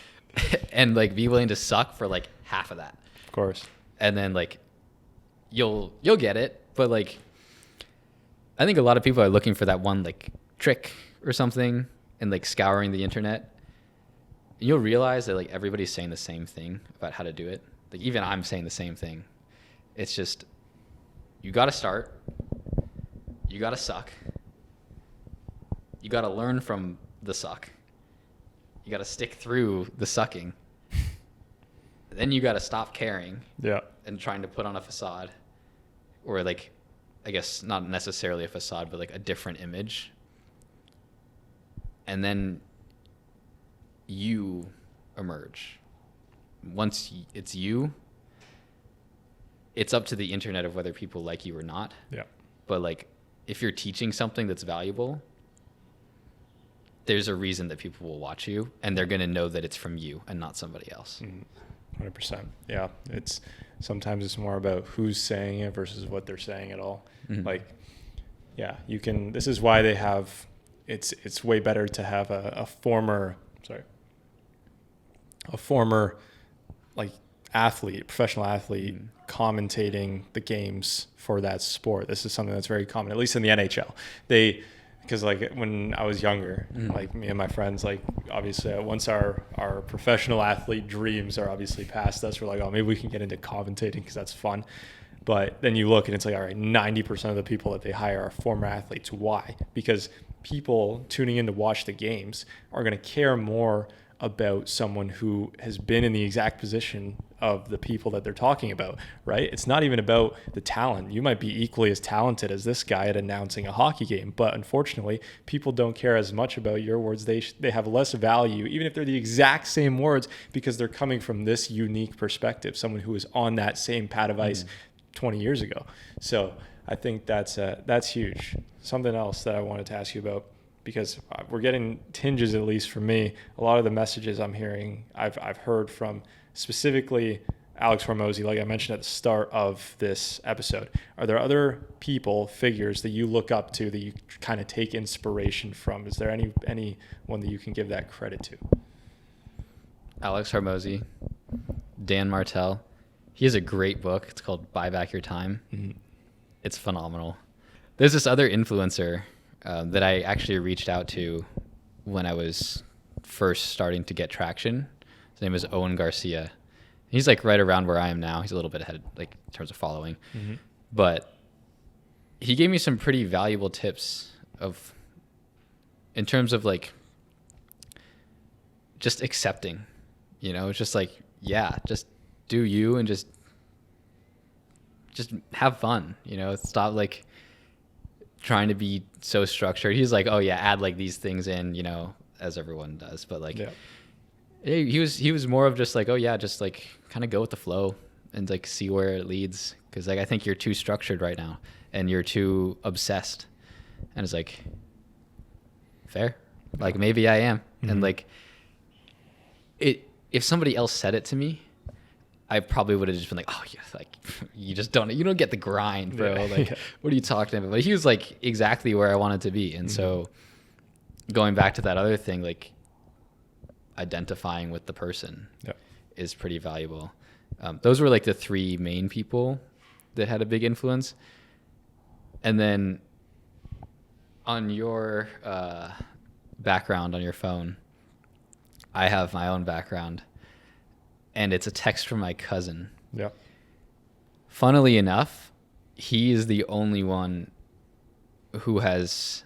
Speaker 2: And, like, be willing to suck for, like, half of that.
Speaker 1: Of course.
Speaker 2: And then, like, you'll get it. But, like, I think a lot of people are looking for that one, like, trick or something and, like, scouring the internet. And you'll realize that, like, everybody's saying the same thing about how to do it. Like, even I'm saying the same thing. It's just, you got to start. You got to suck. You got to learn from the suck. You got to stick through the sucking. Then you got to stop caring.
Speaker 1: Yeah.
Speaker 2: And trying to put on a facade, or, like, I guess not necessarily a facade, but, like, a different image. And then you emerge. Once it's you, it's up to the internet of whether people like you or not.
Speaker 1: Yeah.
Speaker 2: But, like, if you're teaching something that's valuable, there's a reason that people will watch you, and they're going to know that it's from you and not somebody else.
Speaker 1: 100%. Yeah. Sometimes it's more about who's saying it versus what they're saying at all. Like, yeah, this is why they have, it's way better to have a former like professional athlete commentating the games for that sport. This is something that's very common, at least in the NHL. Because, like, when I was younger, like, me and my friends, like, obviously once our professional athlete dreams are obviously past us, we're like, oh, maybe we can get into commentating because that's fun. But then you look and it's like, all right, 90% of the people that they hire are former athletes. Why? Because people tuning in to watch the games are going to care more about someone who has been in the exact position of the people that they're talking about, right? It's not even about the talent. You might be equally as talented as this guy at announcing a hockey game, but unfortunately, people don't care as much about your words. They have less value, even if they're the exact same words, because they're coming from this unique perspective, someone who was on that same pad of ice 20 years ago. So I think that's huge. Something else that I wanted to ask you about, because we're getting tinges, at least for me, a lot of the messages I'm hearing, I've heard from specifically Alex Hormozi, like I mentioned at the start of this episode. Are there other figures that you look up to that you kind of take inspiration from? Is there anyone that you can give that credit to?
Speaker 2: Alex Hormozi, Dan Martell. He has a great book. It's called Buy Back Your Time. It's phenomenal. There's this other influencer that I actually reached out to when I was first starting to get traction. His name is Owen Garcia. He's, like, right around where I am now. He's a little bit ahead, like, in terms of following. But he gave me some pretty valuable tips in terms of, like, just accepting, it's just like, yeah, just do you and just have fun, stop, like, trying to be so structured. He's like, oh yeah, add, like, these things in, as everyone does. But, like, he was more of just like, oh yeah, just, like, kind of go with the flow and, like, see where it leads. Cause, like, I think you're too structured right now and you're too obsessed. And it's like, fair. Like, maybe I am. And, like, if somebody else said it to me, I probably would have just been like, oh yeah, like, you don't get the grind, bro. Like, what are you talking about? But he was, like, exactly where I wanted to be. And so going back to that other thing, like, identifying with the person is pretty valuable. Those were, like, the three main people that had a big influence. And then on your background on your phone, I have my own background. and it's a text from my cousin.
Speaker 1: Yeah.
Speaker 2: Funnily enough, he is the only one who has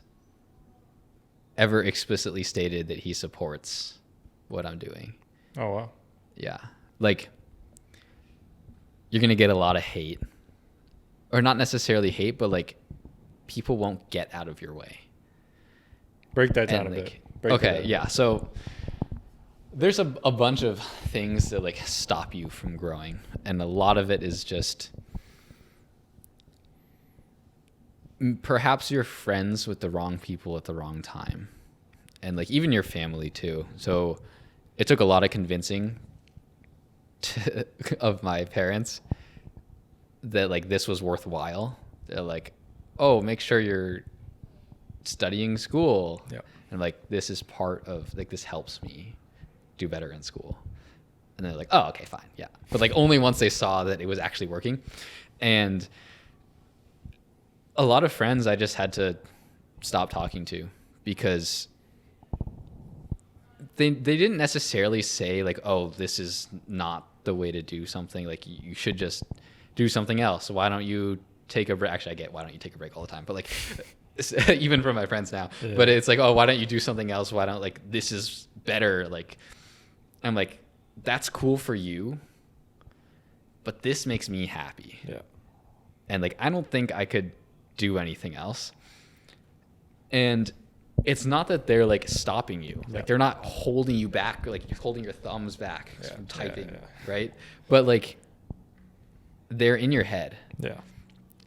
Speaker 2: ever explicitly stated that he supports what I'm doing.
Speaker 1: Oh, wow.
Speaker 2: Yeah. Like, you're going to get a lot of hate. Or not necessarily hate, but like, people won't get out of your way.
Speaker 1: Break that down
Speaker 2: And,
Speaker 1: a
Speaker 2: like,
Speaker 1: bit. Break that
Speaker 2: okay,
Speaker 1: down.
Speaker 2: yeah. So there's a bunch of things that like stop you from growing. And a lot of it is just perhaps you're friends with the wrong people at the wrong time. And like even your family too. So it took a lot of convincing of my parents that like this was worthwhile. They're like, oh, make sure you're studying school.
Speaker 1: Yeah.
Speaker 2: And like this is part of like this helps me do better in school. And they're like, oh, okay, fine, yeah. But like only once they saw that it was actually working. And a lot of friends I just had to stop talking to because they didn't necessarily say like, oh, this is not the way to do something. Like you should just do something else. Why don't you take a break? Actually, I get why don't you take a break all the time, but like even from my friends now. Yeah. But it's like, oh, why don't you do something else? Why don't like this is better? Like I'm like, that's cool for you, but this makes me happy.
Speaker 1: Yeah.
Speaker 2: And like I don't think I could do anything else. And it's not that they're like stopping you.
Speaker 1: Yeah.
Speaker 2: Like they're not holding you back, like you're holding your thumbs back from typing,
Speaker 1: yeah.
Speaker 2: right? But like they're in your head.
Speaker 1: Yeah.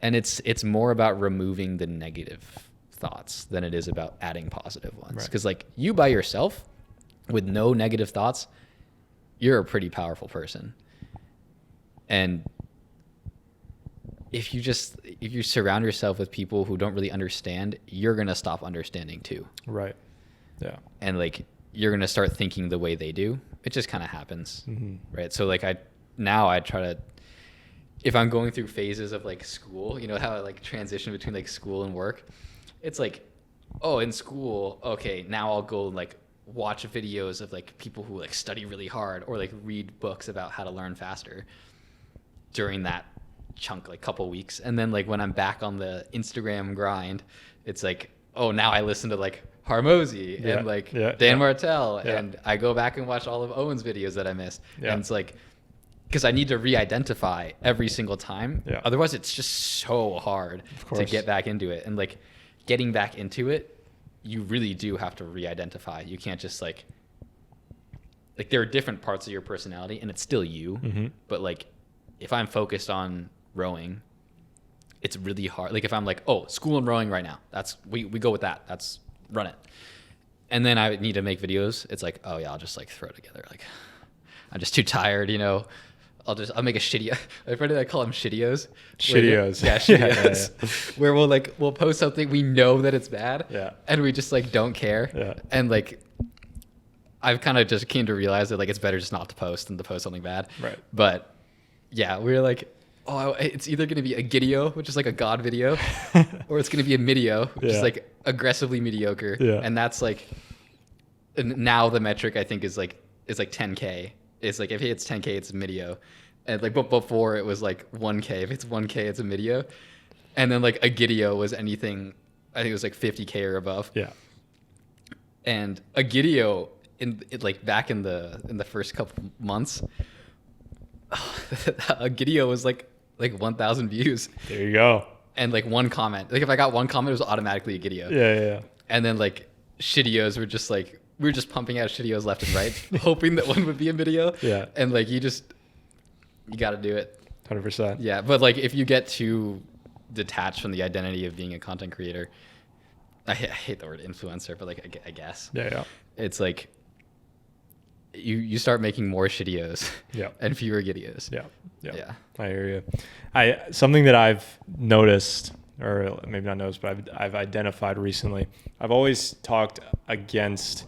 Speaker 2: And it's more about removing the negative thoughts than it is about adding positive ones. Because like you by yourself with no negative thoughts, you're a pretty powerful person. And if you surround yourself with people who don't really understand, you're going to stop understanding too.
Speaker 1: Right. Yeah.
Speaker 2: And like, you're going to start thinking the way they do. It just kind of happens. Mm-hmm. Right. So like I try to, if I'm going through phases of like school, you know how I like transition between like school and work. It's like, oh, in school, okay, now I'll go and like watch videos of like people who like study really hard or like read books about how to learn faster during that chunk, like couple weeks. And then like when I'm back on the Instagram grind, it's like, oh, now I listen to like Harmozy and like Dan Martell and I go back and watch all of Owen's videos that I missed. And it's like, because I need to re-identify every single time. Yeah. Otherwise it's just so hard to get back into it. And like getting back into it, you really do have to re-identify. You can't just like there are different parts of your personality and it's still you. Mm-hmm. But like if I'm focused on rowing, it's really hard. Like if I'm like, oh, school and rowing right now, that's we go with that. That's run it. And then I need to make videos. It's like, oh yeah, I'll just like throw it together. Like I'm just too tired, you know. I'll make a shitty. My friend and I call them shittios.
Speaker 1: Shittios.
Speaker 2: Yeah, shittios. Yeah. Where we'll post something we know that it's bad.
Speaker 1: Yeah.
Speaker 2: And we just like don't care.
Speaker 1: Yeah.
Speaker 2: And like I've kind of just came to realize that like it's better just not to post than to post something bad.
Speaker 1: Right.
Speaker 2: But yeah, we're like, oh, it's either going to be a Gideo, which is like a God video, or it's going to be a Mideo, which is like aggressively mediocre. Yeah. And that's like, and now the metric I think is like 10K. It's like if it's 10K, it's a Mideo. And like, but before it was like 1K. If it's 1K, it's a Mideo. And then like a Gideo was anything, I think it was like 50K or above. Yeah. And a Gideo like back in the first couple months, a Gideo was like 1,000 views.
Speaker 1: There you go.
Speaker 2: And like one comment. Like if I got one comment, it was automatically a Gideo.
Speaker 1: Yeah.
Speaker 2: And then like shittios were just like, we were just pumping out shittios left and right, hoping that one would be a video. Yeah. And like you got to do it.
Speaker 1: 100%.
Speaker 2: Yeah. But like if you get too detached from the identity of being a content creator, I hate the word influencer, but like I guess.
Speaker 1: Yeah.
Speaker 2: It's like you start making more shittios and fewer Gideos.
Speaker 1: Yeah. I hear you. Something that I've noticed, or maybe not noticed, but I've identified recently. I've always talked against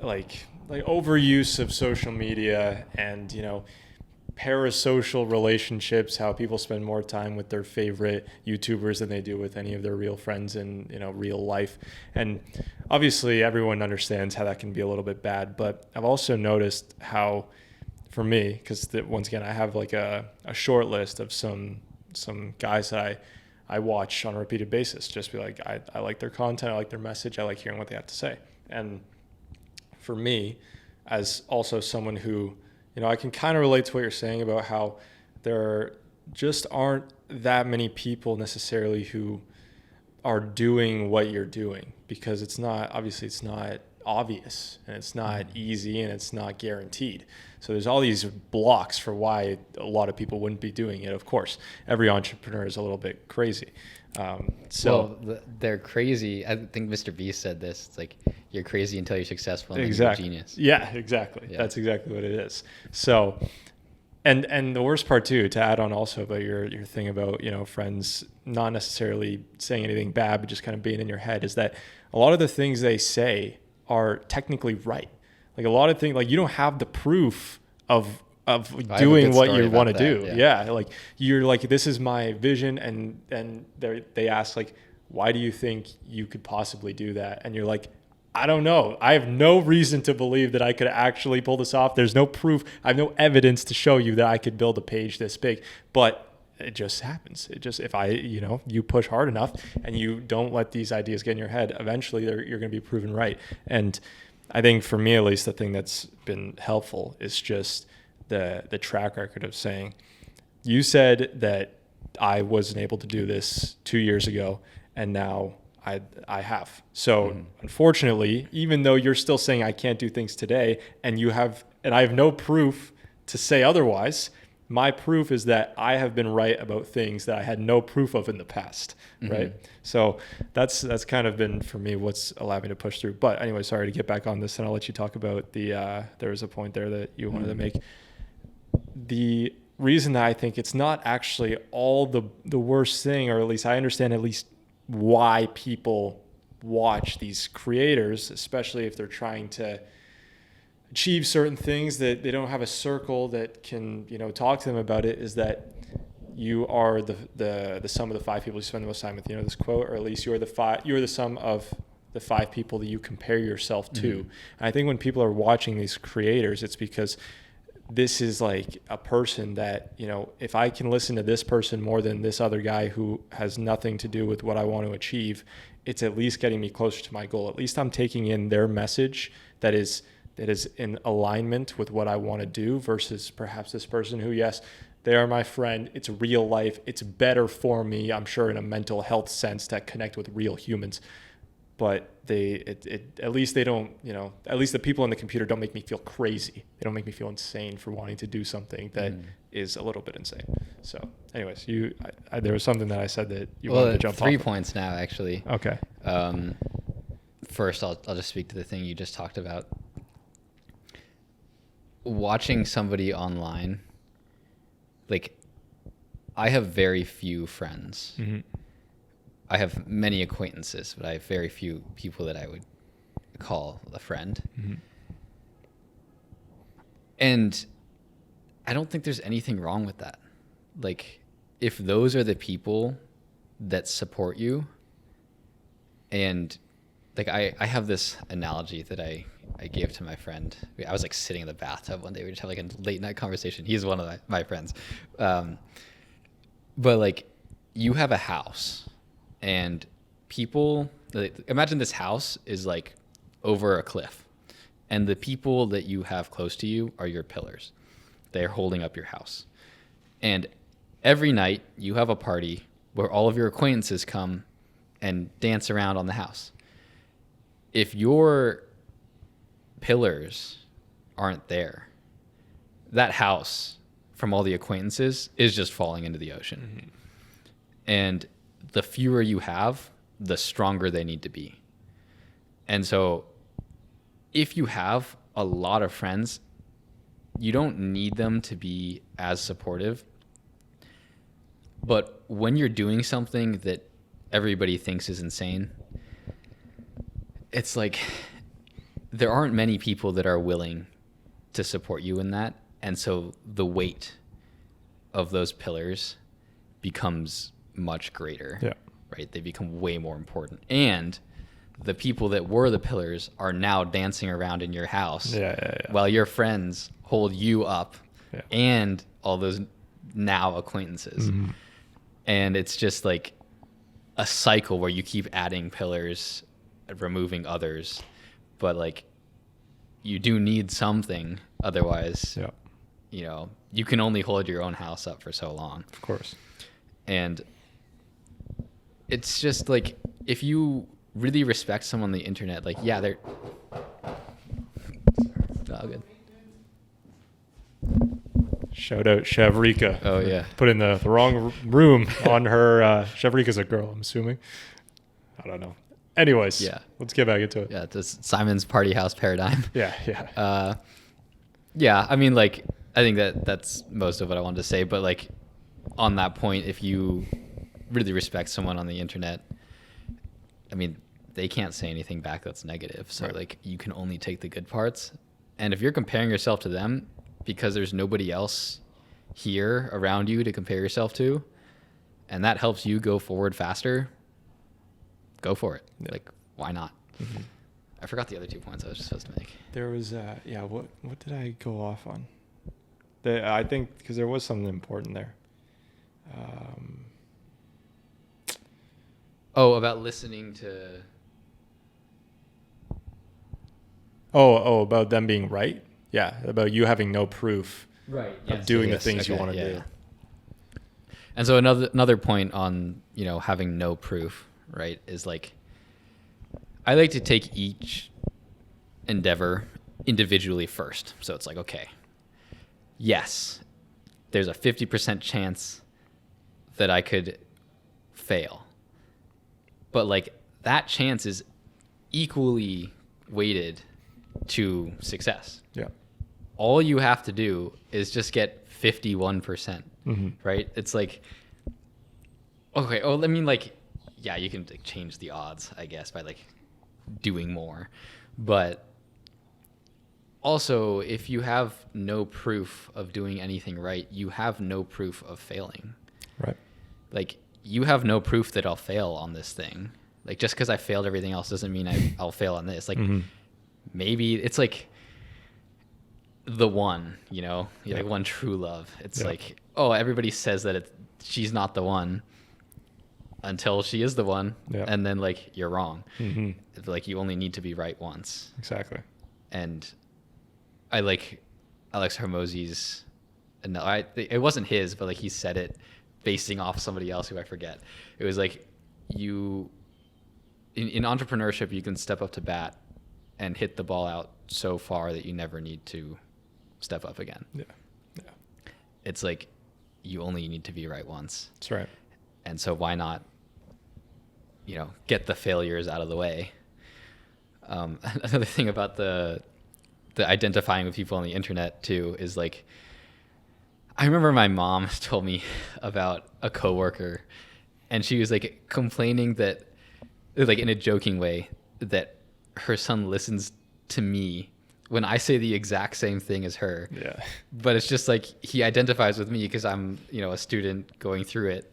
Speaker 1: like overuse of social media and, you know, parasocial relationships, how people spend more time with their favorite YouTubers than they do with any of their real friends in, you know, real life. And obviously everyone understands how that can be a little bit bad, but I've also noticed how for me, because once again, I have like a short list of some guys that I watch on a repeated basis. Just be like, I like their content, I like their message, I like hearing what they have to say. And for me, as also someone who, I can kind of relate to what you're saying about how there just aren't that many people necessarily who are doing what you're doing, because it's not obvious, and it's not easy, and it's not guaranteed. So there's all these blocks for why a lot of people wouldn't be doing it. Of course, every entrepreneur is a little bit crazy.
Speaker 2: They're crazy. I think Mr. Beast said this. It's like, you're crazy until you're successful, and
Speaker 1: exactly.
Speaker 2: Then you're a genius.
Speaker 1: Yeah, exactly. Yeah. That's exactly what it is. So, and the worst part too, to add on also about your thing about, friends not necessarily saying anything bad, but just kind of being in your head, is that a lot of the things they say are technically right. Like a lot of things, like you don't have the proof of doing what you want to do. Yeah. Like you're like, this is my vision. And they ask like, why do you think you could possibly do that? And you're like, I don't know. I have no reason to believe that I could actually pull this off. There's no proof. I have no evidence to show you that I could build a page this big, but it just happens. If you push hard enough and you don't let these ideas get in your head, eventually you're going to be proven right. And I think for me, at least, the thing that's been helpful is just the track record of saying, you said that I wasn't able to do this 2 years ago, and now I have. So unfortunately, even though you're still saying I can't do things today, and I have no proof to say otherwise, my proof is that I have been right about things that I had no proof of in the past, right? So that's kind of been for me what's allowed me to push through. But anyway, sorry to get back on this, and I'll let you talk about there was a point there that you wanted to make. The reason that I think it's not actually all the worst thing, or at least I understand at least why people watch these creators, especially if they're trying to achieve certain things, that they don't have a circle that can, talk to them about it, is that you are the sum of the 5 people you spend the most time with. This quote, or at least you're the sum of the 5 people that you compare yourself to. And I think when people are watching these creators, it's because this is like a person that, if I can listen to this person more than this other guy who has nothing to do with what I want to achieve, it's at least getting me closer to my goal. At least I'm taking in their message that is in alignment with what I want to do, versus perhaps this person who, yes, they are my friend. It's real life. It's better for me, I'm sure, in a mental health sense, to connect with real humans. But at least they don't, at least the people in the computer don't make me feel crazy. They don't make me feel insane for wanting to do something that is a little bit insane. So anyways, there was something that I said that you wanted to jump off.
Speaker 2: 3 points now, actually.
Speaker 1: Okay.
Speaker 2: First, I'll just speak to the thing you just talked about. Watching somebody online, like, I have very few friends. I have many acquaintances, but I have very few people that I would call a friend. And I don't think there's anything wrong with that. Like, if those are the people that support you, and like I have this analogy that I gave to my friend. I was like sitting in the bathtub one day. We just had like a late night conversation. He's one of my friends. But like, you have a house, and people, like, imagine this house is like over a cliff, and the people that you have close to you are your pillars. They're holding up your house. And every night you have a party where all of your acquaintances come and dance around on the house. If your pillars aren't there, that house from all the acquaintances is just falling into the ocean. And the fewer you have, the stronger they need to be. And so if you have a lot of friends, you don't need them to be as supportive. But when you're doing something that everybody thinks is insane, it's like there aren't many people that are willing to support you in that. And so the weight of those pillars becomes much greater. Yeah. Right? They become way more important. And the people that were the pillars are now dancing around in your house while your friends hold you up and all those now acquaintances. And it's just like a cycle where you keep adding pillars, removing others, but like you do need something, otherwise you know, you can only hold your own house up for so long.
Speaker 1: Of course.
Speaker 2: And it's just like, if you really respect someone on the internet, like, yeah, they're all good.
Speaker 1: Shout out Shavrika.
Speaker 2: Oh yeah,
Speaker 1: Put in the wrong room on her. Shavrika's a girl, I'm assuming. I don't know. Anyways, let's get back into it.
Speaker 2: Yeah, this Simon's party house paradigm.
Speaker 1: Yeah.
Speaker 2: Yeah, I mean, like, I think that's most of what I wanted to say. But like, on that point, if you really respect someone on the internet, I mean, they can't say anything back that's negative. So like, you can only take the good parts. And if you're comparing yourself to them because there's nobody else here around you to compare yourself to, and that helps you go forward faster, go for it. Like, why not? I forgot the other 2 points I was supposed to make. There was,
Speaker 1: what did I go off on? I think, because there was something important there.
Speaker 2: About listening to...
Speaker 1: about them being right? Yeah, about you having no proof of doing the things you want to do.
Speaker 2: And so another point on, you know, having no proof, right, is like, I like to take each endeavor individually first. So it's like, okay, yes, there's a 50% chance that I could fail. But like, that chance is equally weighted to success.
Speaker 1: Yeah.
Speaker 2: All you have to do is just get 51%, right? It's like, okay, I mean, like, yeah, you can like change the odds, I guess, by like doing more. But also, if you have no proof of doing anything right, you have no proof of failing.
Speaker 1: Right.
Speaker 2: Like, you have no proof that I'll fail on this thing. Like, just because I failed everything else doesn't mean I'll fail on this. Like, maybe it's like the one, you know, like one true love. It's like, oh, everybody says that she's not the one until she is the one. Yeah. And then like, you're wrong. Like, you only need to be right once.
Speaker 1: Exactly.
Speaker 2: And I like Alex Hormozy's, no, it wasn't his, but like, he said it basing off somebody else who I forget. It was like, in entrepreneurship, you can step up to bat and hit the ball out so far that you never need to step up again. Yeah. It's like, you only need to be right once.
Speaker 1: That's right.
Speaker 2: And so why not, you know, get the failures out of the way? Another thing about the identifying with people on the internet too is like, I remember my mom told me about a coworker, and she was like complaining that, like in a joking way, that her son listens to me when I say the exact same thing as her. Yeah. But it's just like, he identifies with me because I'm, you know, a student going through it.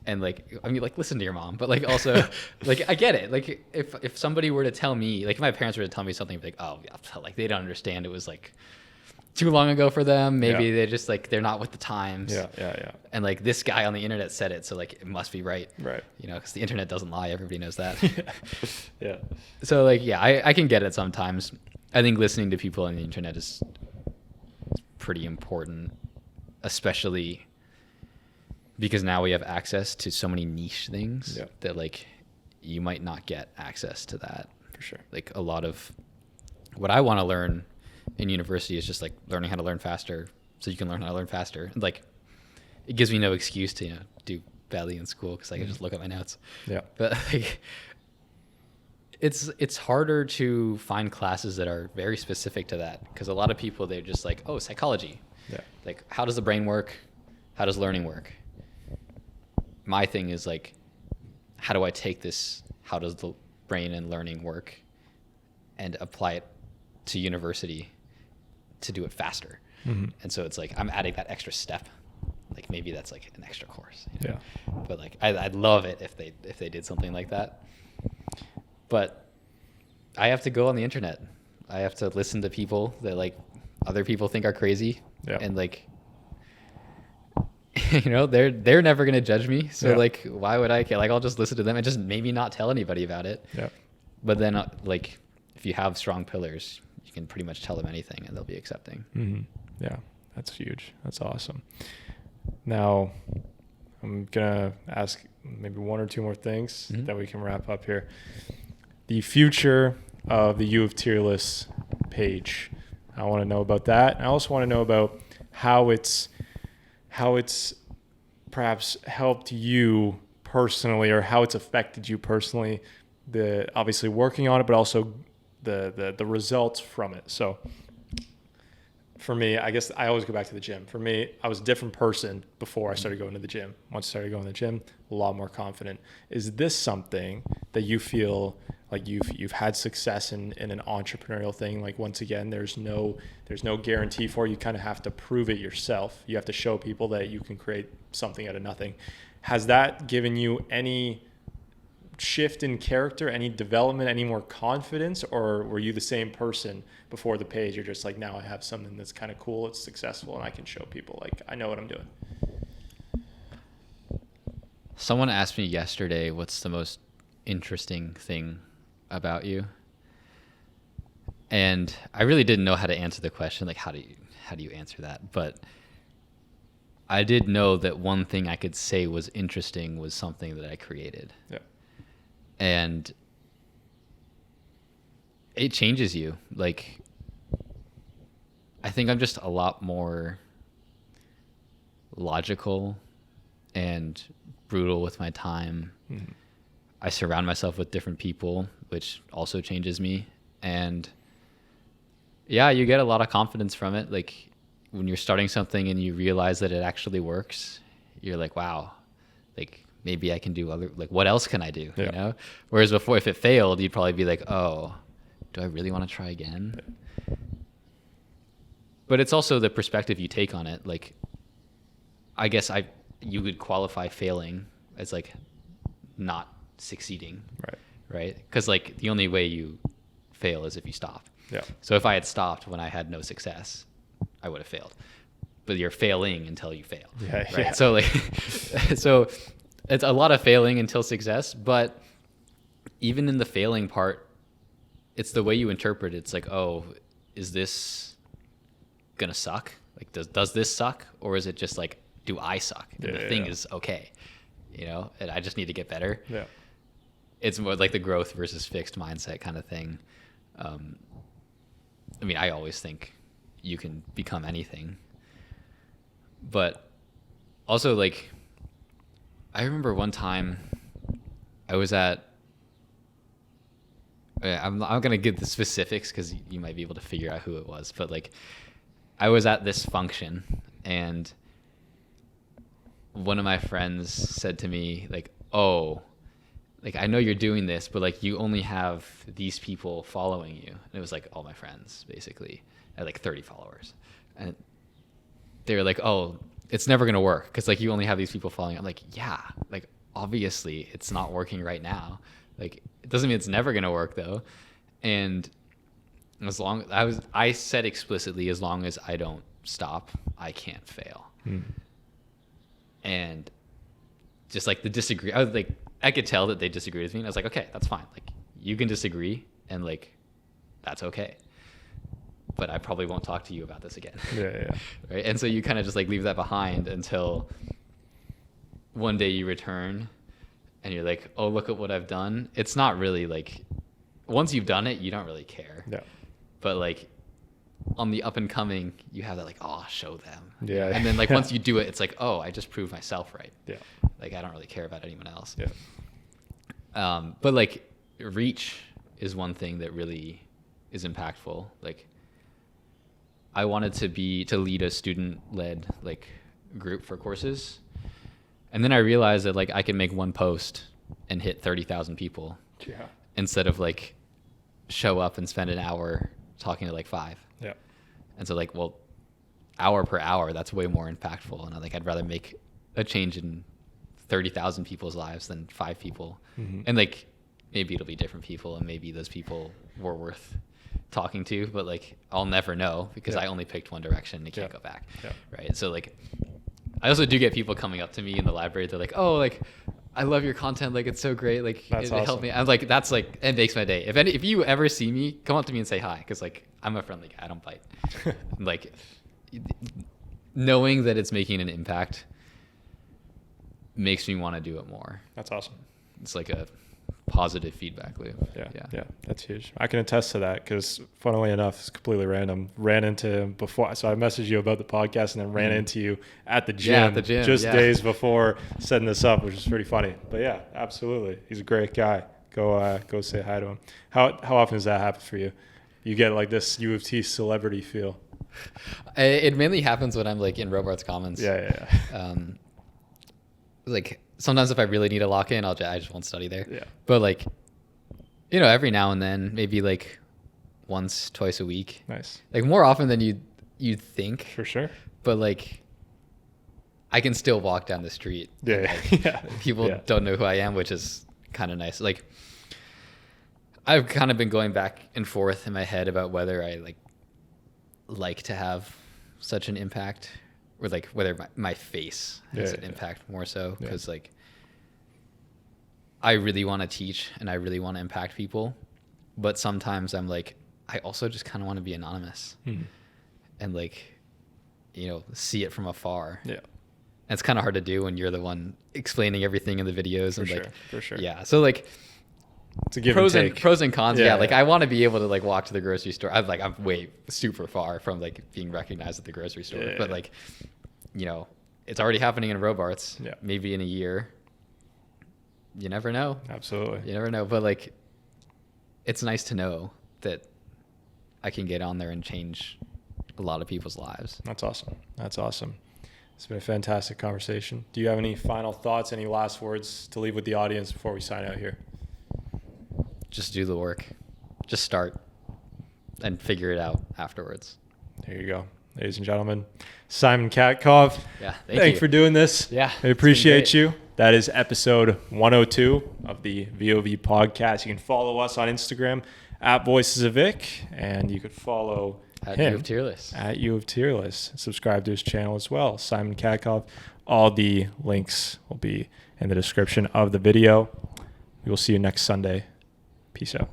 Speaker 2: And like, I mean, like, listen to your mom, but like, also, like, I get it. Like, if somebody were to tell me, like, if my parents were to tell me something, like, oh, yeah, like, they don't understand. It was like too long ago for them. Maybe they just like, they're not with the times. Yeah. And like, this guy on the internet said it, so like, it must be right. Right. You know, because the internet doesn't lie. Everybody knows that. Yeah. So like, yeah, I can get it sometimes. I think listening to people on the internet is pretty important, especially because now we have access to so many niche things that like, you might not get access to that. For sure. Like, a lot of what I want to learn in university is just like learning how to learn faster, so you can learn how to learn faster. And like, it gives me no excuse to, you know, do badly in school because I can just look at my notes. Yeah. But like, it's harder to find classes that are very specific to that, because a lot of people, they're just like, oh, psychology. Yeah. Like, how does the brain work? How does learning work? My thing is like, how do I take this, how does the brain and learning work, and apply it to university to do it faster? And so it's like, I'm adding that extra step. Like, maybe that's like an extra course. You know? Yeah. But like, I'd love it if they did something like that. But I have to go on the internet. I have to listen to people that like other people think are crazy.
Speaker 1: Yeah.
Speaker 2: And like, you know, they're never going to judge me. So like, why would I care? Like, I'll just listen to them and just maybe not tell anybody about it.
Speaker 1: Yeah.
Speaker 2: But then like, if you have strong pillars, you can pretty much tell them anything and they'll be accepting.
Speaker 1: Mm-hmm. Yeah. That's huge. That's awesome. Now I'm going to ask maybe one or two more things that we can wrap up here. The future of the U of Tier List page. I want to know about that. I also want to know about how it's perhaps helped you personally, or how it's affected you personally, the obviously working on it, but also the results from it. So for me, I guess I always go back to the gym. For me, I was a different person before I started going to the gym. Once I started going to the gym, a lot more confident. Is this something that you feel like you've had success in an entrepreneurial thing? Like, once again, there's no guarantee for it. You kind of have to prove it yourself. You have to show people that you can create something out of nothing. Has that given you any shift in character, any development, any more confidence, or were you the same person before the page? You're just like, now I have something that's kind of cool, it's successful, and I can show people like I know what I'm doing.
Speaker 2: Someone asked me yesterday, what's the most interesting thing about you? And I really didn't know how to answer the question. Like, how do you answer that? But I did know that one thing I could say was interesting was something that I created.
Speaker 1: Yeah.
Speaker 2: And it changes you. Like, I think I'm just a lot more logical and brutal with my time. Mm-hmm. I surround myself with different people, which also changes me. And yeah, you get a lot of confidence from it. Like, when you're starting something and you realize that it actually works, you're like, wow, like, maybe I can do other, like, what else can I do? Yeah. You know? Whereas before, if it failed, you'd probably be like, oh, do I really want to try again? Yeah. But it's also the perspective you take on it. Like, I guess you would qualify failing as like not succeeding. Right? Because like the only way you fail is if you stop.
Speaker 1: Yeah.
Speaker 2: So if I had stopped when I had no success, I would have failed. But you're failing until you fail.
Speaker 1: Yeah.
Speaker 2: Right?
Speaker 1: Yeah.
Speaker 2: So like, so it's a lot of failing until success. But even in the failing part, it's the way you interpret it. It's like, oh, is this gonna suck? Like, does this suck? Or is it just like, do I suck? And the thing is okay, you know, and I just need to get better.
Speaker 1: Yeah.
Speaker 2: It's more like the growth versus fixed mindset kind of thing. I mean, I always think you can become anything, but also like, I remember one time I was at, I'm not going to give the specifics because you might be able to figure out who it was, but like, I was at this function and one of my friends said to me like, oh, like, I know you're doing this, but like, you only have these people following you. And it was like all my friends basically. I had like 30 followers, and they were like, oh, it's never going to work. Cause like, you only have these people following. I'm like, yeah, like obviously it's not working right now. Like, it doesn't mean it's never going to work though. And as long I said explicitly, as long as I don't stop, I can't fail. And just like I was like, I could tell that they disagreed with me. And I was like, okay, that's fine. Like, you can disagree and like, that's okay. But I probably won't talk to you about this again.
Speaker 1: Yeah.
Speaker 2: Right. And so you kind of just like leave that behind until one day you return and you're like, oh, look at what I've done. It's not really like, once you've done it, you don't really care.
Speaker 1: Yeah.
Speaker 2: But like, on the up and coming, you have that like, oh, I'll show them.
Speaker 1: Yeah.
Speaker 2: And then like, once you do it, it's like, oh, I just proved myself right.
Speaker 1: Yeah.
Speaker 2: Like, I don't really care about anyone else.
Speaker 1: Yeah.
Speaker 2: But like, reach is one thing that really is impactful. Like, I wanted to lead a student-led like group for courses. And then I realized that like, I can make one post and hit 30,000 people.
Speaker 1: Yeah.
Speaker 2: Instead of like, show up and spend an hour talking to like 5.
Speaker 1: Yeah.
Speaker 2: And so like, well, hour per hour, that's way more impactful. And I'd rather make a change in 30,000 people's lives than 5 people. Mm-hmm. And like, maybe it'll be different people, and maybe those people were worth talking to, but like I'll never know because I only picked one direction and can't go back. Right. So like I also do get people coming up to me in the library. They're like, oh, like I love your content. Like it's so great. Like it helped me. I'm like, that's like, it makes my day. If you ever see me, come up to me and say hi. Cause like I'm a friendly guy. I don't bite. Like knowing that it's making an impact makes me want to do it more.
Speaker 1: That's awesome.
Speaker 2: It's like a positive feedback loop.
Speaker 1: Yeah, that's huge. I can attest to that because, funnily enough, it's completely random. Ran into him before, so I messaged you about the podcast, and then ran into you at the gym, just days before setting this up, which is pretty funny. But yeah, absolutely, he's a great guy. Go say hi to him. How often does that happen for you? You get like this U of T celebrity feel.
Speaker 2: It mainly happens when I'm like in Robarts Commons. Like sometimes if I really need to lock in, I just won't study there. Yeah. But like, you know, every now and then, maybe like once, twice a week.
Speaker 1: Nice.
Speaker 2: Like more often than you'd think.
Speaker 1: For sure.
Speaker 2: But like, I can still walk down the street. People don't know who I am, which is kind of nice. Like, I've kind of been going back and forth in my head about whether I like to have such an impact, or like whether my face has an impact more so, because like I really want to teach and I really want to impact people, but sometimes I'm like, I also just kind of want to be anonymous and like, you know, see it from afar. And it's kind of hard to do when you're the one explaining everything in the videos. For sure. Yeah. So like,
Speaker 1: it's a give
Speaker 2: pros
Speaker 1: and take.
Speaker 2: Pros and cons. Like I want to be able to like walk to the grocery store. I'm way super far from like being recognized at the grocery store. But like, you know, it's already happening in Robarts. Maybe in a year. You never know.
Speaker 1: Absolutely.
Speaker 2: You never know. But like, it's nice to know that I can get on there and change a lot of people's lives.
Speaker 1: That's awesome. It's been a fantastic conversation. Do you have any final thoughts, any last words to leave with the audience before we sign out here?
Speaker 2: Just do the work. Just start and figure it out afterwards.
Speaker 1: There you go. Ladies and gentlemen, Simon Katkov. Thanks for doing this. I appreciate you. That is episode 102 of the VoV podcast. You can follow us on Instagram at Voices of Vic, and you could follow
Speaker 2: at
Speaker 1: him
Speaker 2: U of Tearless.
Speaker 1: At U of Tearless. Subscribe to his channel as well, Simon Katkov. All the links will be in the description of the video. We will see you next Sunday. Peace out.